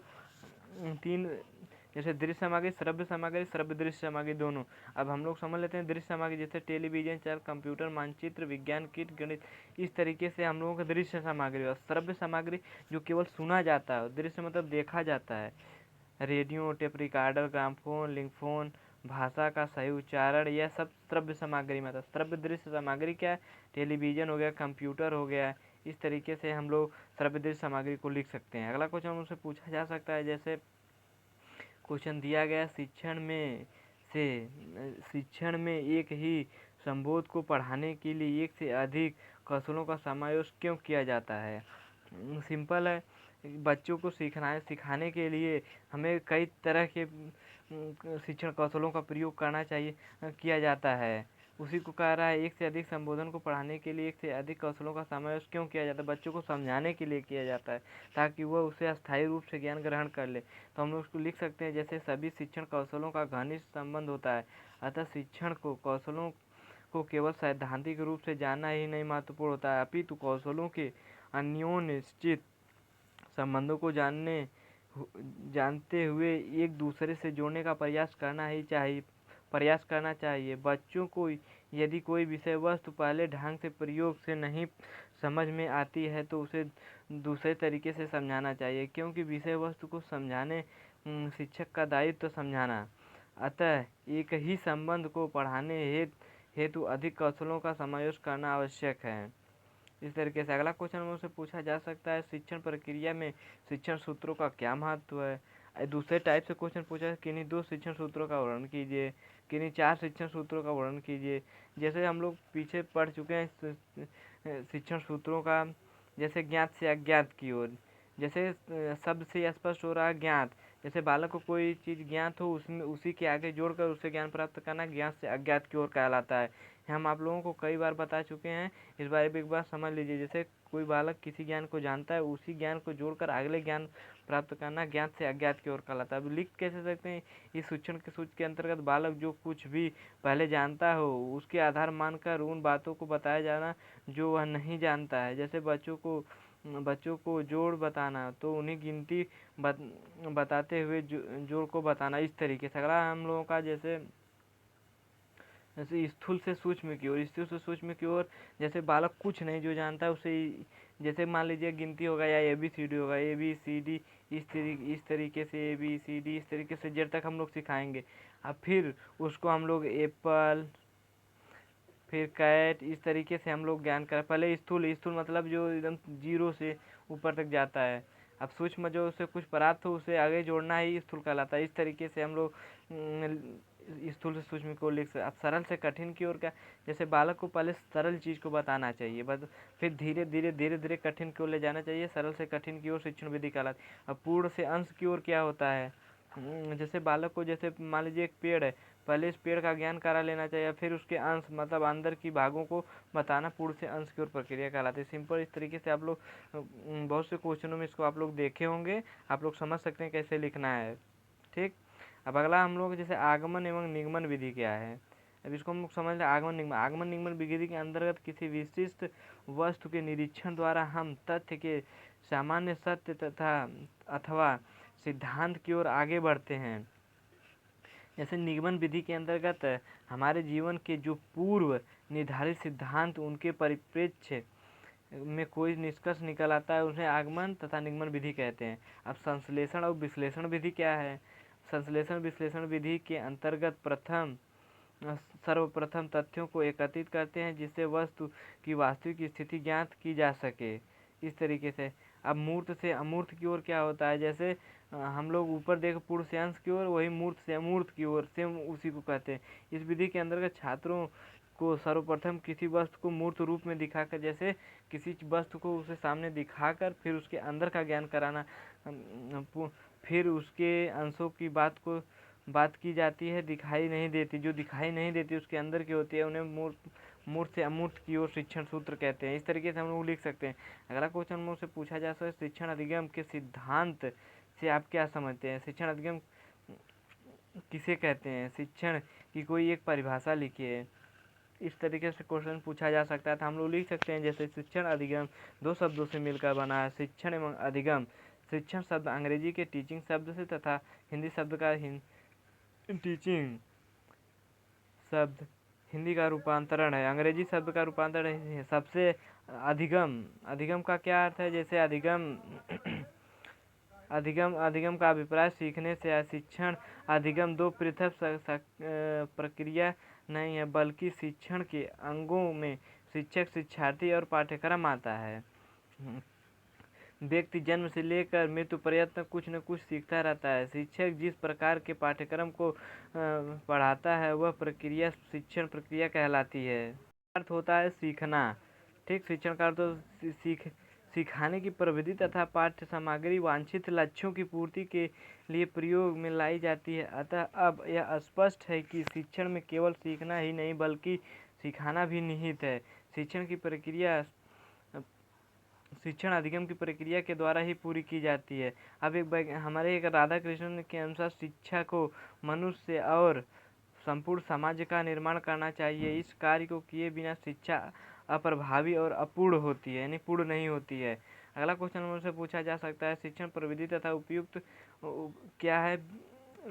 तीन, जैसे दृश्य सामग्री, श्रव्य सामग्री, श्रव्य दृश्य सामग्री दोनों। अब हम लोग समझ लेते हैं दृश्य सामग्री, जैसे टेलीविजन चैनल, कंप्यूटर, मानचित्र, विज्ञान किट, गणित, इस तरीके से हम लोगों का दृश्य सामग्री। और श्रव्य सामग्री जो केवल सुना जाता है, दृश्य मतलब देखा जाता है, रेडियो, टेप रिकॉर्डर, ग्रामोफोन, लिंकफोन, भाषा का सही उच्चारण, यह सब श्रव्य सामग्री में था। श्रव्य दृश्य सामग्री क्या है, टेलीविजन हो गया, कंप्यूटर हो गया। इस तरीके से हम लोग श्रव्य दृश्य सामग्री को लिख सकते हैं। अगला क्वेश्चन मुझसे पूछा जा सकता है, जैसे क्वेश्चन दिया गया, शिक्षण में एक ही संबोध को पढ़ाने के लिए एक से अधिक कौशलों का समावेश क्यों किया जाता है। सिंपल है, बच्चों को सिखाने के लिए हमें कई तरह के शिक्षण कौशलों का प्रयोग किया जाता है। उसी को कह रहा है, एक से अधिक संबोधन को पढ़ाने के लिए एक से अधिक कौशलों का समावेश क्यों किया जाता है। बच्चों को समझाने के लिए किया जाता है, ताकि वह उसे अस्थायी रूप से ज्ञान ग्रहण कर ले। तो हम लोग उसको लिख सकते हैं, जैसे सभी शिक्षण कौशलों का घनिष्ठ संबंध होता है, अतः शिक्षण को कौशलों को केवल सैद्धांतिक रूप से जानना ही नहीं महत्वपूर्ण होता है, अपितु कौशलों के अन्योन्याश्रित संबंधों को जानते हुए एक दूसरे से जोड़ने का प्रयास करना चाहिए। बच्चों को यदि कोई विषय वस्तु पहले ढंग से प्रयोग से नहीं समझ में आती है तो उसे दूसरे तरीके से समझाना चाहिए, क्योंकि विषय वस्तु को समझाने शिक्षक का दायित्व समझाना। अतः एक ही संबंध को पढ़ाने हेतु अधिक कौशलों का समावेश करना आवश्यक है। इस तरीके से अगला क्वेश्चन मुझसे पूछा जा सकता है, शिक्षण प्रक्रिया में शिक्षण सूत्रों का क्या महत्व है। दूसरे टाइप से क्वेश्चन पूछा है, किन्हीं 2 शिक्षण सूत्रों का वर्णन कीजिए, किन्हीं 4 शिक्षण सूत्रों का वर्णन कीजिए। जैसे हम लोग पीछे पढ़ चुके हैं शिक्षण सूत्रों का, जैसे ज्ञात से अज्ञात की ओर, जैसे शब्द से स्पष्ट हो रहा है ज्ञात, जैसे बालक को कोई चीज़ ज्ञात हो उसमें उसी के आगे जोड़कर उससे ज्ञान प्राप्त करना ज्ञात से अज्ञात की ओर कहलाता है। हम आप लोगों को कई बार बता चुके हैं, इस बारे में एक बार समझ लीजिए। जैसे कोई बालक किसी ज्ञान को जानता है, उसी ज्ञान को जोड़कर अगले ज्ञान प्राप्त करना ज्ञात से अज्ञात की ओर कहलाता है। अब लिख कैसे सकते हैं, इस शिक्षण के सूत्र के अंतर्गत बालक जो कुछ भी पहले जानता हो उसके आधार मानकर उन बातों को बताया जाना जो वह नहीं जानता है। जैसे बच्चों को जोड़ बताना, तो उन्हें गिनती बताते हुए जोड़ को बताना। इस तरीके से अगला हम लोगों का जैसे स्थूल से सूक्ष्म की ओर, स्थूल से सूक्ष्म की ओर, जैसे बालक कुछ नहीं जो जानता है उसे, जैसे मान लीजिए गिनती होगा या ABCD होगा, ABCD इस तरीके से ABCD इस तरीके से जेड तक हम लोग सिखाएंगे। अब फिर उसको हम लोग एप्पल, फिर कैट, इस तरीके से हम लोग ज्ञान कर। पहले स्थूल मतलब जो एकदम 0 से ऊपर तक जाता है। अब सूक्ष्म जो उसे कुछ प्राप्त हो उसे आगे जोड़ना ही स्थूल कहलाता है। इस तरीके से हम लोग स्थूल से सूक्ष्म को लिख सकते। अब सरल से कठिन की ओर क्या, जैसे बालक को पहले सरल चीज़ को बताना चाहिए, बस फिर धीरे धीरे कठिन की ओर ले जाना चाहिए। सरल से कठिन की ओर शिक्षण विधि कहलाती है। अब पूर्ण से अंश की ओर क्या होता है, जैसे बालक को, जैसे मान लीजिए एक पेड़ है, पहले इस पेड़ का ज्ञान करा लेना चाहिए, फिर उसके अंश मतलब अंदर की भागों को बताना पूर्ण से अंश की ओर प्रक्रिया कहलाती है। सिंपल इस तरीके से आप लोग बहुत से क्वेश्चनों में इसको आप लोग देखे होंगे, आप लोग समझ सकते हैं कैसे लिखना है। ठीक, अब अगला हम लोग जैसे आगमन एवं निगमन विधि क्या है। अब इसको हम लोग समझ लें। आगमन निगमन विधि के अंतर्गत किसी विशिष्ट वस्तु के निरीक्षण द्वारा हम तथ्य के सामान्य सत्य तथा अथवा सिद्धांत की ओर आगे बढ़ते हैं। जैसे निगमन विधि के अंतर्गत हमारे जीवन के जो पूर्व निर्धारित सिद्धांत उनके परिप्रेक्ष्य में कोई निष्कर्ष निकल आता है, उन्हें आगमन तथा निगमन विधि कहते हैं। अब संश्लेषण और विश्लेषण विधि क्या है। संश्लेषण विश्लेषण विधि के अंतर्गत सर्वप्रथम तथ्यों को एकत्रित करते हैं जिससे वस्तु की वास्तविक स्थिति ज्ञात की जा सके। इस तरीके से अब मूर्त से अमूर्त की ओर क्या होता है, जैसे हम लोग ऊपर देख पूर्ण से अंश की ओर, वही मूर्त से अमूर्त की ओर सेम उसी को कहते हैं। इस विधि के अंतर्गत छात्रों को सर्वप्रथम किसी वस्तु को मूर्त रूप में दिखाकर, जैसे किसी वस्तु को उसे सामने दिखाकर फिर उसके अंदर का ज्ञान कराना, फिर उसके अंशों की बात की जाती है, दिखाई नहीं देती, जो दिखाई नहीं देती उसके अंदर की होती है, उन्हें मूर्त से अमूर्त की ओर शिक्षण सूत्र कहते हैं। इस तरीके से हम लोग लिख सकते हैं। अगला क्वेश्चन मुझसे पूछा जा सकता है, शिक्षण अधिगम के सिद्धांत से आप क्या समझते हैं। शिक्षण अधिगम किसे कहते हैं, शिक्षण की कोई एक परिभाषा लिखिए। इस तरीके से क्वेश्चन पूछा जा सकता है, तो हम लोग लिख सकते हैं जैसे शिक्षण अधिगम 2 शब्दों से मिलकर बना है, शिक्षण एवं अधिगम। शिक्षण शब्द अंग्रेजी के टीचिंग शब्द से तथा हिंदी शब्द का टीचिंग शब्द हिंदी का रूपांतरण है, अंग्रेजी शब्द का रूपांतरण है। सबसे अधिगम का क्या अर्थ है, जैसे अधिगम का अभिप्राय सीखने से है। शिक्षण अधिगम 2 पृथक प्रक्रिया नहीं है, बल्कि शिक्षण के अंगों में शिक्षक, शिक्षार्थी और पाठ्यक्रम आता है। व्यक्ति जन्म से लेकर मृत्यु पर्यंत कुछ न कुछ सीखता रहता है। शिक्षक जिस प्रकार के पाठ्यक्रम को पढ़ाता है वह प्रक्रिया शिक्षण प्रक्रिया कहलाती है। अर्थ होता है सीखना। ठीक, शिक्षण का अर्थ सिखाने की प्रविधि तथा पाठ्य सामग्री वांछित लक्ष्यों की पूर्ति के लिए प्रयोग में लाई जाती है। अतः अब यह स्पष्ट है कि शिक्षण में केवल सीखना ही नहीं बल्कि सिखाना भी निहित है। शिक्षण अधिगम की प्रक्रिया के द्वारा ही पूरी की जाती है। अब हमारे एक राधा कृष्ण के अनुसार शिक्षा को मनुष्य और संपूर्ण समाज का निर्माण करना चाहिए। इस कार्य को किए बिना शिक्षा अप्रभावी और अपूर्ण होती है, यानी पूर्ण नहीं होती है। अगला क्वेश्चन मुझसे पूछा जा सकता है, शिक्षण प्रविधि तथा उपयुक्त क्या है,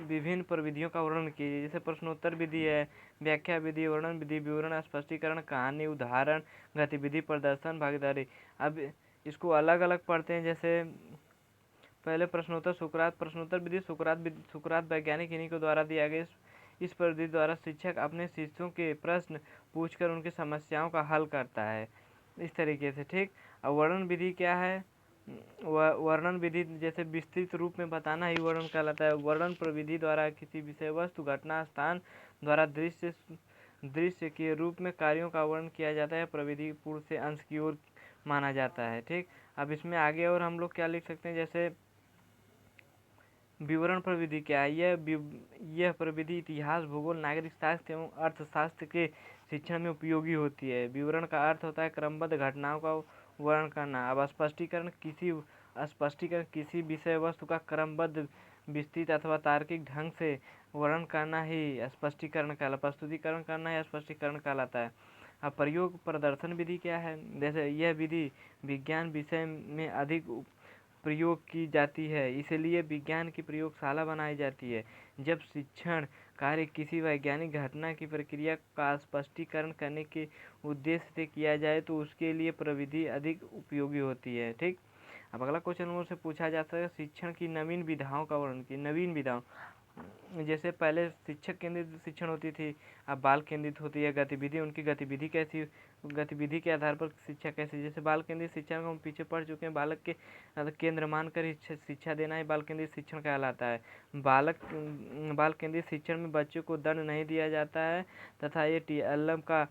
विभिन्न प्रविधियों का वर्णन कीजिए। जैसे प्रश्नोत्तर विधि है, व्याख्या विधि, वर्णन विधि, विवरण, स्पष्टीकरण, कहानी, उदाहरण, गतिविधि, प्रदर्शन, भागीदारी। अब इसको अलग अलग पढ़ते हैं। जैसे पहले प्रश्नोत्तर विधि सुकरात वैज्ञानिक इन्हीं के द्वारा दिया गया। इस पद्धति द्वारा शिक्षक अपने शिष्यों के प्रश्न पूछकर उनकी समस्याओं का हल करता है, इस तरीके से। ठीक। अब वर्णन विधि क्या है? वर्णन विधि जैसे विस्तृत रूप में बताना ही वर्णन कहलाता है। वर्णन प्रविधि द्वारा किसी विषय वस्तु घटना स्थान द्वारा दृश्य के रूप में कार्यों का वर्णन किया जाता है। प्रविधि पूर्व से अंश की ओर माना जाता है। ठीक। अब इसमें आगे और हम लोग क्या लिख सकते हैं, जैसे विवरण प्रविधि क्या है? यह प्रविधि इतिहास, भूगोल, नागरिक शास्त्र एवं अर्थशास्त्र के शिक्षण में उपयोगी होती है। विवरण का अर्थ होता है क्रमबद्ध घटनाओं का वर्णन करना। अब स्पष्टीकरण किसी विषय वस्तु का क्रमबद्ध, विस्तृत अथवा तार्किक ढंग से वर्णन करना ही प्रस्तुतिकरण करना या स्पष्टीकरण कहलाता है। अब प्रयोग प्रदर्शन विधि क्या है? जैसे यह विधि विज्ञान विषय में अधिक प्रयोग की जाती है, इसलिए विज्ञान की प्रयोगशाला बनाई जाती है। जब शिक्षण कार्य किसी वैज्ञानिक घटना की प्रक्रिया का स्पष्टीकरण करने के उद्देश्य से किया जाए तो उसके लिए प्रविधि अधिक उपयोगी होती है। ठीक। अब अगला क्वेश्चन मुझसे पूछा जाता है शिक्षण की नवीन विधाओं का वर्णन की। नवीन विधाओं जैसे पहले शिक्षक केंद्रित शिक्षण होती थी, अब बाल केंद्रित होती है। गतिविधि, उनकी गतिविधि कैसी, गतिविधि के आधार पर शिक्षा कैसी। जैसे बाल केंद्रित शिक्षा को हम पीछे पढ़ चुके हैं, बालक के केंद्र मानकर ही शिक्षा देना ही बाल केंद्रित शिक्षण कहलाता है। बाल केंद्रित शिक्षण में बच्चों को दंड नहीं दिया जाता है तथा ये TLM का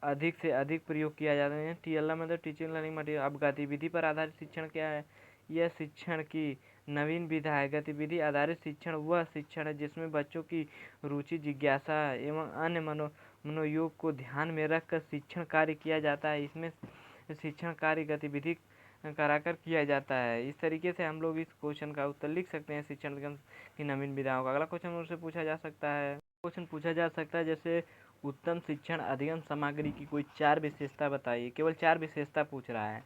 अधिक से अधिक प्रयोग किया जाता है। TLM मतलब टीचिंग लर्निंग मटेरियल। अब गतिविधि पर आधारित शिक्षण क्या है? यह शिक्षण की नवीन विधा है। गतिविधि आधारित शिक्षण वह शिक्षण है जिसमें बच्चों की रुचि, जिज्ञासा एवं अन्य मनोयोग को ध्यान में रखकर शिक्षण कार्य किया जाता है। इसमें शिक्षण कार्य गतिविधि कराकर किया जाता है। इस तरीके से हम लोग इस क्वेश्चन का उत्तर लिख सकते हैं शिक्षण की नवीन विधाओं का। अगला क्वेश्चन मुझसे पूछा जा सकता है जैसे उत्तम शिक्षण अधिगम सामग्री की कोई 4 विशेषता बताइए। केवल 4 विशेषता पूछ रहा है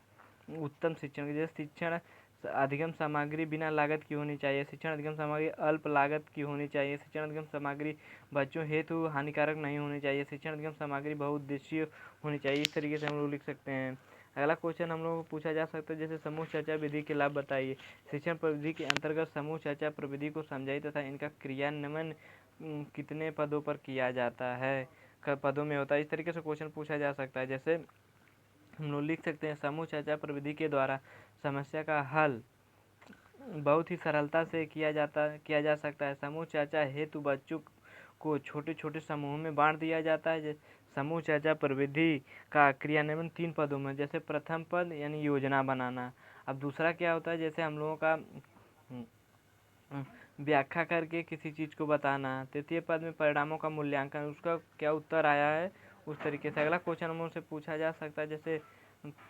उत्तम शिक्षण की। जैसे शिक्षण अधिगम सामग्री बिना लागत की होनी चाहिए, शिक्षण अधिगम सामग्री अल्प लागत की होनी चाहिए, शिक्षण अधिगम सामग्री बच्चों हेतु हानिकारक नहीं होनी चाहिए, शिक्षण अधिगम सामग्री बहुउद्देशीय होनी चाहिए। इस तरीके से हम लोग लिख सकते हैं। अगला क्वेश्चन हम लोग को पूछा जा सकता है जैसे समूह चर्चा विधि के लाभ बताइए। शिक्षण प्रविधि के अंतर्गत समूह चर्चा प्रविधि को समझाइए तथा इनका क्रियान्वयन कितने पदों पर किया जाता है, पदों में होता है। इस तरीके से क्वेश्चन पूछा जा सकता है। जैसे हम लोग लिख सकते हैं समूह चर्चा प्रविधि के द्वारा समस्या का हल बहुत ही सरलता से किया जा सकता है। समूह चर्चा हेतु बच्चों को छोटे छोटे समूह में बांट दिया जाता है। समूह चर्चा प्रविधि का क्रियान्वयन 3 पदों में, जैसे प्रथम पद यानी योजना बनाना। अब दूसरा क्या होता है, जैसे हम लोगों का व्याख्या करके किसी चीज़ को बताना। तृतीय पद में परिणामों का मूल्यांकन, उसका क्या उत्तर आया है उस तरीके से। अगला क्वेश्चन हमसे पूछा जा सकता है जैसे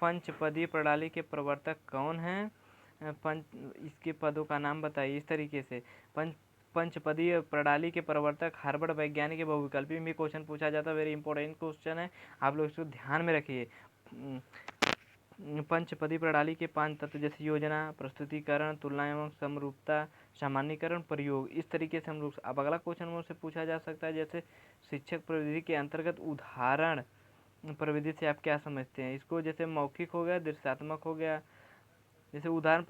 पंचपदीय प्रणाली के प्रवर्तक कौन हैं, इसके पदों का नाम बताइए। इस तरीके से पंचपदीय प्रणाली के प्रवर्तक हार्वर्ड वैज्ञानिक के बहुविकल्पी में क्वेश्चन पूछा जाता है। वेरी इंपॉर्टेंट क्वेश्चन है, आप लोग इसको ध्यान में रखिए। पंचपदी प्रणाली के 5 तत्व जैसे योजना, प्रस्तुतिकरण, तुलना एवं समरूपता, सामान्यीकरण, प्रयोग। इस तरीके से हम लोग। अब अगला क्वेश्चन मुझसे पूछा जा सकता है जैसे शिक्षक प्रविधि के अंतर्गत उदाहरण प्रविधि से आप क्या समझते हैं। इसको जैसे मौखिक हो गया, दृश्यात्मक हो गया। जैसे उदाहरण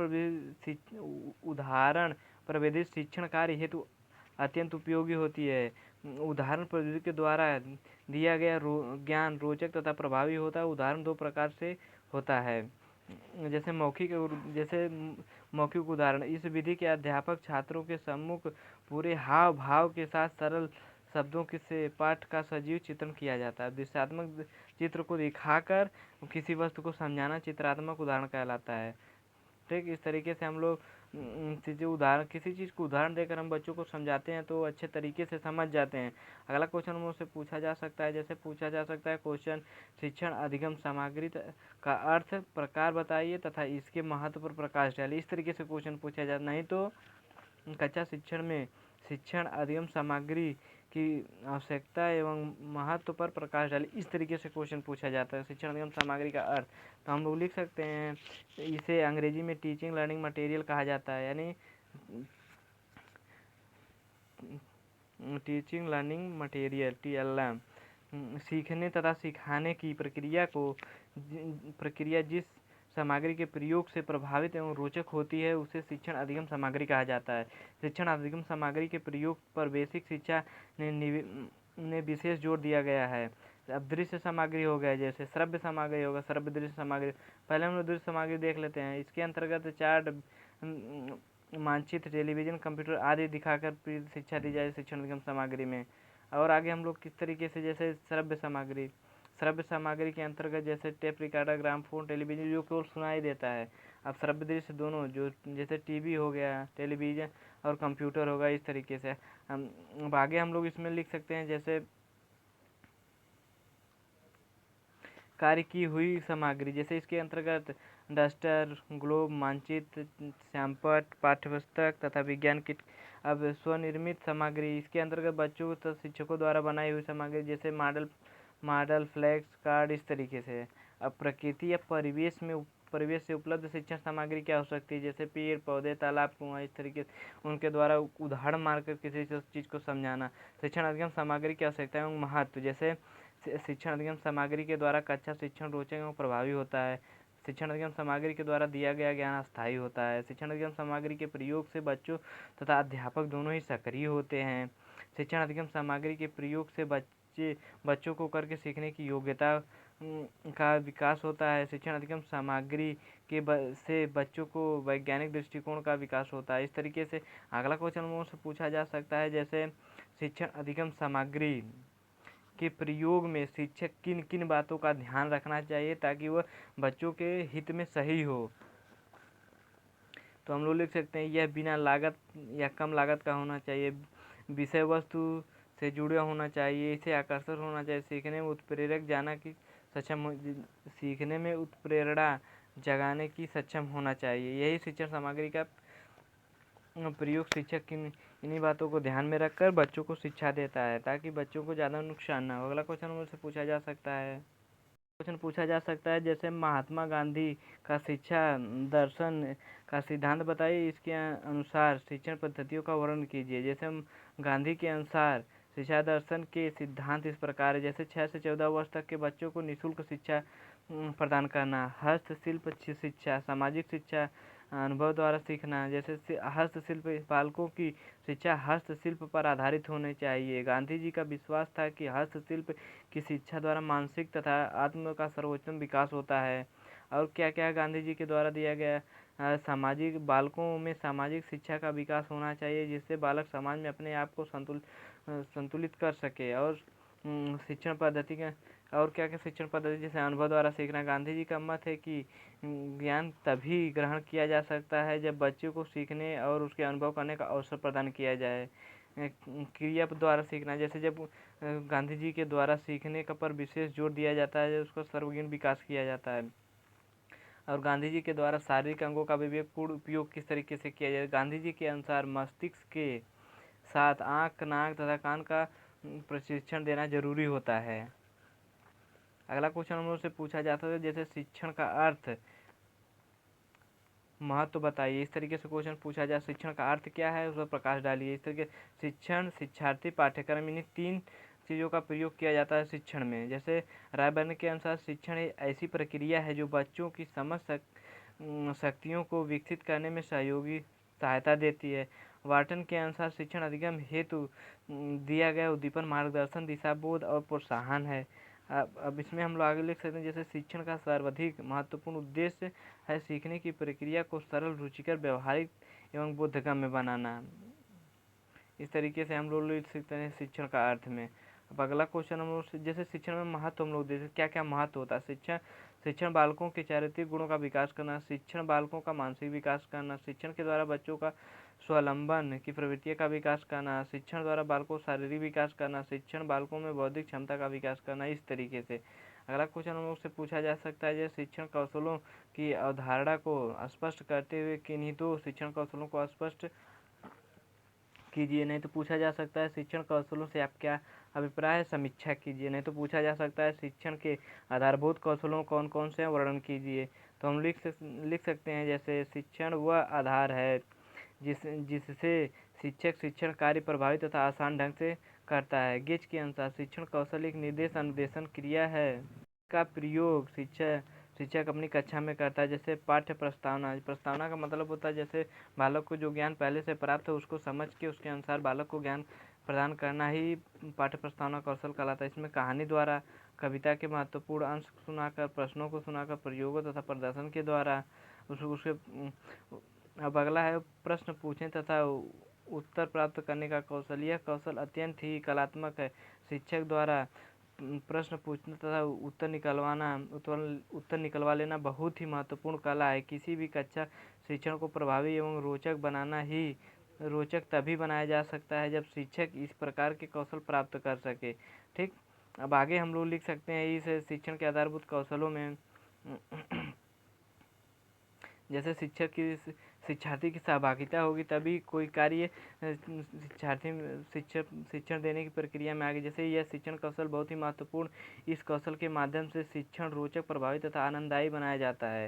प्रविधि शिक्षण कार्य हेतु अत्यंत उपयोगी होती है। उदाहरण प्रविधि के द्वारा दिया गया ज्ञान रोचक तथा प्रभावी होता है। उदाहरण 2 प्रकार से होता है, जैसे मौखिक उदाहरण। इस विधि के अध्यापक छात्रों के सम्मुख पूरे हाव भाव के साथ सरल शब्दों से पाठ का सजीव चित्रण किया जाता है। दृश्यात्मक चित्र को दिखाकर किसी वस्तु को समझाना चित्रात्मक उदाहरण कहलाता है। ठीक। इस तरीके से हम लोग किसी चीज़ को उदाहरण देकर हम बच्चों को समझाते हैं तो अच्छे तरीके से समझ जाते हैं। अगला क्वेश्चन मुझसे पूछा जा सकता है जैसे क्वेश्चन शिक्षण अधिगम सामग्री का अर्थ प्रकार बताइए तथा इसके महत्व पर प्रकाश डालिए। इस तरीके से क्वेश्चन पूछा जाता, नहीं तो कक्षा शिक्षण में शिक्षण अधिगम सामग्री की आवश्यकता एवं महत्व पर प्रकाश डाले, इस तरीके से क्वेश्चन पूछा जाता है। शिक्षण अधिगम सामग्री का अर्थ तो हम लोग लिख सकते हैं, इसे अंग्रेजी में टीचिंग लर्निंग मटेरियल कहा जाता है, यानी टीचिंग लर्निंग मटेरियल TLM। सीखने तथा सिखाने की प्रक्रिया जिस सामग्री के प्रयोग से प्रभावित एवं रोचक होती है उसे शिक्षण अधिगम सामग्री कहा जाता है। शिक्षण अधिगम सामग्री के प्रयोग पर बेसिक शिक्षा ने विशेष जोर दिया गया है। अब दृश्य सामग्री हो गया, जैसे श्रव्य सामग्री होगा, श्रव्य दृश्य सामग्री। पहले हम लोग दृश्य सामग्री देख लेते हैं। इसके अंतर्गत चार्ट, मानचित्र, टेलीविजन, कंप्यूटर आदि दिखाकर शिक्षा दी जाए शिक्षण अधिगम सामग्री में। और आगे हम लोग किस तरीके से, जैसे श्रव्य सामग्री के अंतर्गत जैसे टेप रिकॉर्डर, ग्रामोफोन, टेलीविजन जो केवल सुनाई देता है। अब श्रव्य दृश्य दोनों, जो जैसे टीवी हो गया, टेलीविजन और कंप्यूटर होगा, इस तरीके से। अब आगे हम लोग इसमें लिख सकते हैं, जैसे कार्य की हुई सामग्री, जैसे इसके अंतर्गत डस्टर, ग्लोब, मानचित्र, श्यामपट्ट, पाठ्यपुस्तक तथा विज्ञान किट। अब स्वनिर्मित सामग्री, इसके अंतर्गत बच्चों तथा शिक्षकों द्वारा बनाई हुई सामग्री, जैसे मॉडल, फ्लैक्स कार्ड, इस तरीके से। अब प्रकृति या परिवेश से उपलब्ध शिक्षण सामग्री क्या हो सकती है, जैसे पेड़ पौधे, तालाब, कुआं, इस तरीके से उनके द्वारा उदाहरण मारकर किसी चीज़ को समझाना। शिक्षण अधिगम सामग्री की आवश्यकता एवं महत्व, जैसे शिक्षण अधिगम सामग्री के द्वारा कक्षा शिक्षण रोचक एवं प्रभावी होता है। शिक्षण अधिगम सामग्री के द्वारा दिया गया ज्ञान अस्थायी होता है। शिक्षण अधिगम सामग्री के प्रयोग से बच्चों तथा अध्यापक दोनों ही सक्रिय होते हैं। शिक्षण अधिगम सामग्री के प्रयोग से बच्चों को करके सीखने की योग्यता का विकास होता है। शिक्षण अधिगम सामग्री से बच्चों को वैज्ञानिक दृष्टिकोण का विकास होता है। इस तरीके से अगला क्वेश्चन मुझसे पूछा जा सकता है, जैसे शिक्षण अधिगम सामग्री के प्रयोग में शिक्षक किन किन बातों का ध्यान रखना चाहिए ताकि वह बच्चों के हित में सही हो। तो हम लोग लिख सकते हैं, यह बिना लागत या कम लागत का होना चाहिए, विषय वस्तु से जुड़े होना चाहिए, इसे आकर्षक होना चाहिए, सीखने में उत्प्रेरणा जगाने की सक्षम होना चाहिए। यही शिक्षण सामग्री का प्रयोग शिक्षक इन्हीं बातों को ध्यान में रखकर बच्चों को शिक्षा देता है ताकि बच्चों को ज़्यादा नुकसान ना हो। अगला क्वेश्चन मुझसे पूछा जा सकता है, जैसे महात्मा गांधी का शिक्षा दर्शन का सिद्धांत बताइए, इसके अनुसार शिक्षण पद्धतियों का वर्णन कीजिए। जैसे गांधी के अनुसार शिक्षा दर्शन के सिद्धांत इस प्रकार है, जैसे 6 से 14 वर्ष तक के बच्चों को निःशुल्क शिक्षा प्रदान करना, हस्तशिल्प शिक्षा, सामाजिक शिक्षा, अनुभव द्वारा सीखना। जैसे हस्तशिल्प, बालकों की शिक्षा हस्तशिल्प पर आधारित होनी चाहिए। गांधी जी का विश्वास था कि हस्तशिल्प की शिक्षा द्वारा मानसिक तथा आत्म का सर्वोत्तम विकास होता है। और क्या क्या गांधी जी के द्वारा दिया गया, बालकों में सामाजिक शिक्षा का विकास होना चाहिए, जिससे बालक समाज में अपने आप को संतुलित कर सके। और शिक्षण पद्धति का और क्या क्या शिक्षण पद्धति, जैसे अनुभव द्वारा सीखना। गांधी जी का मत है कि ज्ञान तभी ग्रहण किया जा सकता है जब बच्चों को सीखने और उसके अनुभव करने का अवसर प्रदान किया जाए। क्रिया द्वारा सीखना, जैसे जब गांधी जी के द्वारा सीखने का पर विशेष जोर दिया जाता है, उसको सर्वगुण विकास किया जाता है। और गांधी जी के द्वारा शारीरिक अंगों का विवेकपूर्ण उपयोग किस तरीके से किया जाए। गांधी जी के अनुसार मस्तिष्क के साथ आँख, नाक तथा कान का प्रशिक्षण देना जरूरी होता है। अगला क्वेश्चन हम लोग से पूछा जाता है, जैसे शिक्षण का अर्थ महत्व बताइए। इस तरीके से क्वेश्चन पूछा जाए, शिक्षण का अर्थ क्या है, उस पर प्रकाश डालिए। इस तरीके शिक्षण, शिक्षार्थी, पाठ्यक्रम, इन्हीं 3 चीज़ों का प्रयोग किया जाता है शिक्षण में। जैसे रायबर्न के अनुसार शिक्षण एक ऐसी प्रक्रिया है जो बच्चों की शक्तियों को विकसित करने में सहायता देती है। वार्टन के अनुसार शिक्षण अधिगम हेतु दिया गया उद्दीपन, मार्गदर्शन, दिशाबोध और प्रोत्साहन है। अब इसमें हम लोग आगे लिख सकते हैं, जैसे शिक्षण का सर्वाधिक महत्वपूर्ण उद्देश्य है सीखने की प्रक्रिया को सरल, रुचिकर, व्यवहारिक एवं बोधगम्य बनाना। इस तरीके से हम लोग लिख सकते हैं शिक्षण का अर्थ में। अब अगला क्वेश्चन हम लोग, जैसे शिक्षण में महत्व हम लोग देखें, क्या क्या महत्व होता है। शिक्षण बालकों के चारित्रिक गुणों का विकास करना, शिक्षण बालकों का मानसिक विकास करना, शिक्षण के द्वारा बच्चों का स्वावलंबन की प्रवृत्तियों का विकास करना, शिक्षण द्वारा बालकों का शारीरिक विकास करना, शिक्षण बालकों में बौद्धिक क्षमता का विकास करना। इस तरीके से अगला क्वेश्चन हम लोग से पूछा जा सकता है, जैसे शिक्षण कौशलों की अवधारणा को स्पष्ट करते हुए किन्हीं 2 शिक्षण कौशलों को स्पष्ट कीजिए। नहीं तो पूछा जा सकता है, शिक्षण कौशलों से आप क्या अभिप्राय है, समीक्षा कीजिए। नहीं तो पूछा जा सकता है, शिक्षण के आधारभूत कौशलों कौन कौन से हैं, वर्णन कीजिए। तो हम लिख सकते हैं, जैसे शिक्षण वह आधार है जिससे शिक्षक शिक्षण कार्य प्रभावी तथा आसान ढंग से करता है। गेज के अनुसार शिक्षण कौशल एक निर्देश अनुदेशन क्रिया है का प्रयोग शिक्षक अपनी कक्षा में करता है। जैसे पाठ्य प्रस्तावना, प्रस्तावना का मतलब होता है जैसे बालक को जो ज्ञान पहले से प्राप्त है उसको समझ के उसके अनुसार बालक को ज्ञान प्रदान करना ही पाठ्य प्रस्तावना कौशल कहलाता है। इसमें कहानी द्वारा, कविता के महत्वपूर्ण अंश सुनाकर, प्रश्नों को सुनाकर, प्रयोगों तथा प्रदर्शन के द्वारा उसके अब अगला है प्रश्न पूछने तथा उत्तर प्राप्त करने का कौशल। यह कौशल अत्यंत ही कलात्मक है। शिक्षक द्वारा प्रश्न पूछना तथा उत्तर निकलवा लेना बहुत ही महत्वपूर्ण कला है। किसी भी कक्षा शिक्षण को प्रभावी एवं रोचक तभी बनाया जा सकता है जब शिक्षक इस प्रकार के कौशल प्राप्त कर सके। ठीक, अब आगे हम लोग लिख सकते हैं इस शिक्षण के आधारभूत कौशलों में जैसे शिक्षार्थी की सहभागिता होगी तभी कोई कार्य शिक्षार्थी शिक्षण देने की प्रक्रिया में आगे। जैसे यह शिक्षण कौशल बहुत ही महत्वपूर्ण, इस कौशल के माध्यम से शिक्षण रोचक, प्रभावी तथा आनंददायी बनाया जाता है।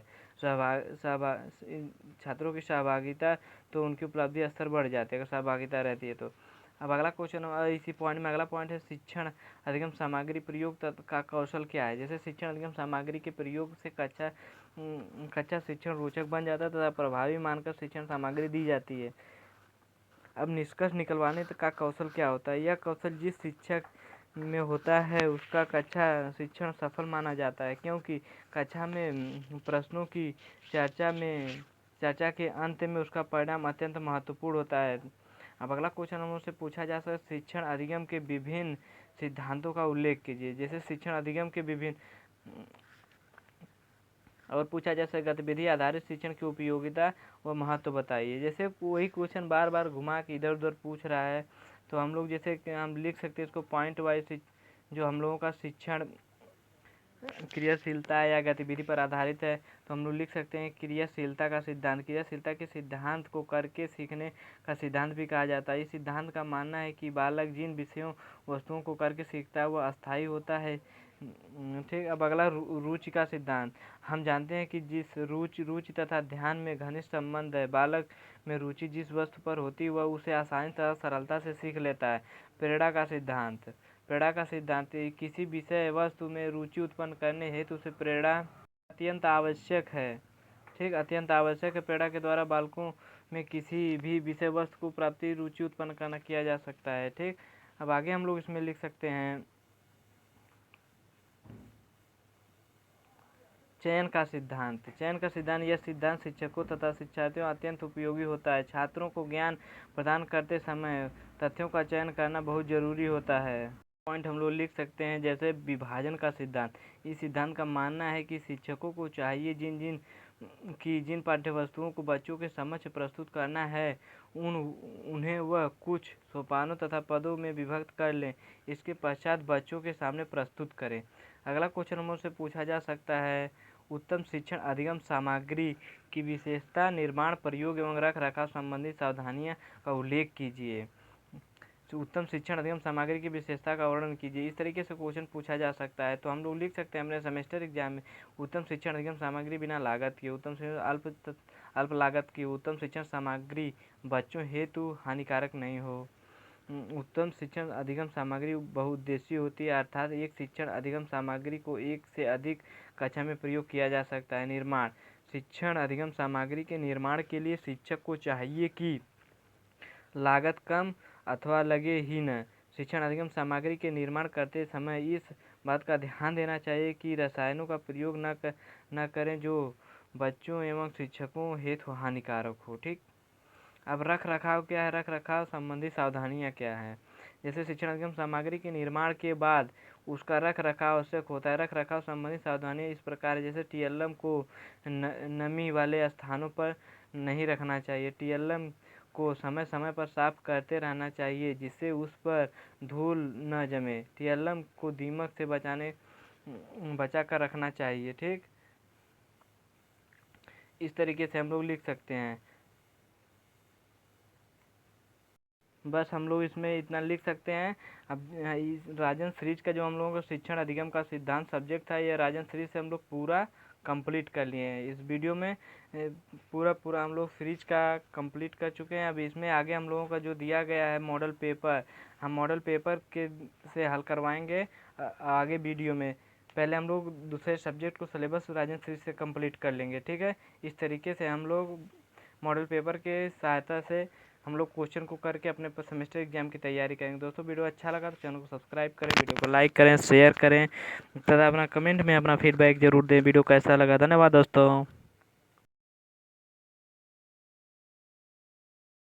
छात्रों की सहभागिता तो उनकी उपलब्धि स्तर बढ़ जाते हैं अगर सहभागिता रहती है तो। अब अगला क्वेश्चन, इसी पॉइंट में अगला पॉइंट है शिक्षण अधिगम सामग्री प्रयोग का कौशल क्या है। जैसे शिक्षण अधिगम सामग्री के प्रयोग से कच्चा शिक्षण रोचक बन जाता है तथा प्रभावी मानकर शिक्षण सामग्री दी जाती है। अब निष्कर्ष निकलवाने का कौशल क्या होता है। यह कौशल जिस शिक्षक में होता है उसका कक्षा शिक्षण सफल माना जाता है, क्योंकि कक्षा में प्रश्नों की चर्चा के अंत में उसका परिणाम अत्यंत महत्वपूर्ण होता है। अब अगला क्वेश्चन हमसे पूछा जा सकता है शिक्षण अधिगम के विभिन्न सिद्धांतों का उल्लेख कीजिए। जैसे शिक्षण अधिगम के विभिन्न और पूछा जा सकता है गतिविधि आधारित शिक्षण की उपयोगिता व महत्व बताइए। जैसे वही क्वेश्चन बार बार घुमा के इधर उधर पूछ रहा है तो हम लोग जैसे हम लिख सकते हैं इसको पॉइंट वाइज, जो हम लोगों का शिक्षण क्रियाशीलता या गतिविधि पर आधारित है तो हम लोग लिख सकते हैं क्रियाशीलता का सिद्धांत। क्रियाशीलता के सिद्धांत को करके सीखने का सिद्धांत भी कहा जाता है। इस सिद्धांत का मानना है कि बालक जिन विषयों वस्तुओं को करके सीखता है वह अस्थायी होता है। ठीक, अब अगला रुचि का सिद्धांत। हम जानते हैं कि जिस रुचि तथा ध्यान में घनिष्ठ संबंध है, बालक में रुचि जिस वस्तु पर होती है वह उसे आसानी तथा सरलता से सीख लेता है। प्रेरणा का सिद्धांत किसी विषय वस्तु में रुचि उत्पन्न करने हेतु उसे प्रेरणा अत्यंत आवश्यक है। ठीक, अत्यंत आवश्यक है। प्रेरणा के द्वारा बालकों में किसी भी विषय वस्तु को प्राप्ति रुचि उत्पन्न करना किया जा सकता है। ठीक, अब आगे हम लोग इसमें लिख सकते हैं चयन का सिद्धांत। यह सिद्धांत शिक्षकों तथा शिक्षार्थियों अत्यंत उपयोगी होता है। छात्रों को ज्ञान प्रदान करते समय तथ्यों का चयन करना बहुत जरूरी होता है। पॉइंट हम लोग लिख सकते हैं जैसे विभाजन का सिद्धांत। इस सिद्धांत का मानना है कि शिक्षकों को चाहिए जिन पाठ्य वस्तुओं को बच्चों के समक्ष प्रस्तुत करना है उन्हें वह कुछ सोपानों तथा पदों में विभक्त कर लें, इसके पश्चात बच्चों के सामने प्रस्तुत करें। अगला क्वेश्चन हमसे पूछा जा सकता है उत्तम शिक्षण अधिगम सामग्री की विशेषता, निर्माण, प्रयोग एवं रख रखाव संबंधी सावधानियां का उल्लेख कीजिए। उत्तम शिक्षण अधिगम सामग्री की विशेषता का वर्णन कीजिए। इस तरीके से क्वेश्चन पूछा जा सकता है तो हम लोग लिख सकते हैं अपने सेमेस्टर एग्जाम में उत्तम शिक्षण अधिगम सामग्री बिना लागत की, अल्प लागत की उत्तम शिक्षण सामग्री बच्चों हेतु हानिकारक नहीं हो। उत्तम शिक्षण अधिगम सामग्री बहुउद्देशीय होती है, अर्थात एक शिक्षण अधिगम सामग्री को एक से अधिक कक्षा में प्रयोग किया जा सकता है। निर्माण, शिक्षण अधिगम सामग्री के निर्माण के लिए शिक्षक को चाहिए कि लागत कम अथवा लगे ही न। शिक्षण अधिगम सामग्री के निर्माण करते समय इस बात का ध्यान देना चाहिए कि रसायनों का प्रयोग न करें जो बच्चों एवं शिक्षकों हेतु हानिकारक हो। ठीक, अब रख रखाव क्या है, रख रखाव संबंधी सावधानियां क्या है। जैसे शिक्षण अधिगम सामग्री के निर्माण के बाद उसका रख रखाव आवश्यक होता है। रख रखाव संबंधी सावधानियां इस प्रकार है जैसे टीएलएम को नमी वाले स्थानों पर नहीं रखना चाहिए। टीएलएम को समय समय पर साफ करते रहना चाहिए जिससे उस पर धूल न जमे। टीएलएम को दीमक से बचा कर रखना चाहिए। ठीक, इस तरीके से हम लोग लिख सकते हैं। बस हम लोग इसमें इतना लिख सकते हैं। अब राजन सीरीज का जो हम लोगों का शिक्षण अधिगम का सिद्धांत सब्जेक्ट था, यह राजन सीरीज से हम लोग पूरा कंप्लीट कर लिए हैं। इस वीडियो में पूरा हम लोग सीरीज का कंप्लीट कर चुके हैं। अब इसमें आगे हम लोगों का जो दिया गया है मॉडल पेपर, हम मॉडल पेपर के से हल करवाएंगे आगे वीडियो में। पहले हम लोग दूसरे सब्जेक्ट को सिलेबस राजेंद्र सर से कंप्लीट कर लेंगे, ठीक है। इस तरीके से हम लोग मॉडल पेपर के सहायता से हम लोग क्वेश्चन को करके अपने सेमेस्टर एग्जाम की तैयारी करेंगे। दोस्तों वीडियो अच्छा लगा तो चैनल को सब्सक्राइब करें, वीडियो को लाइक करें, शेयर करें तथा अपना कमेंट में अपना फीडबैक जरूर दें वीडियो कैसा लगा। धन्यवाद दोस्तों।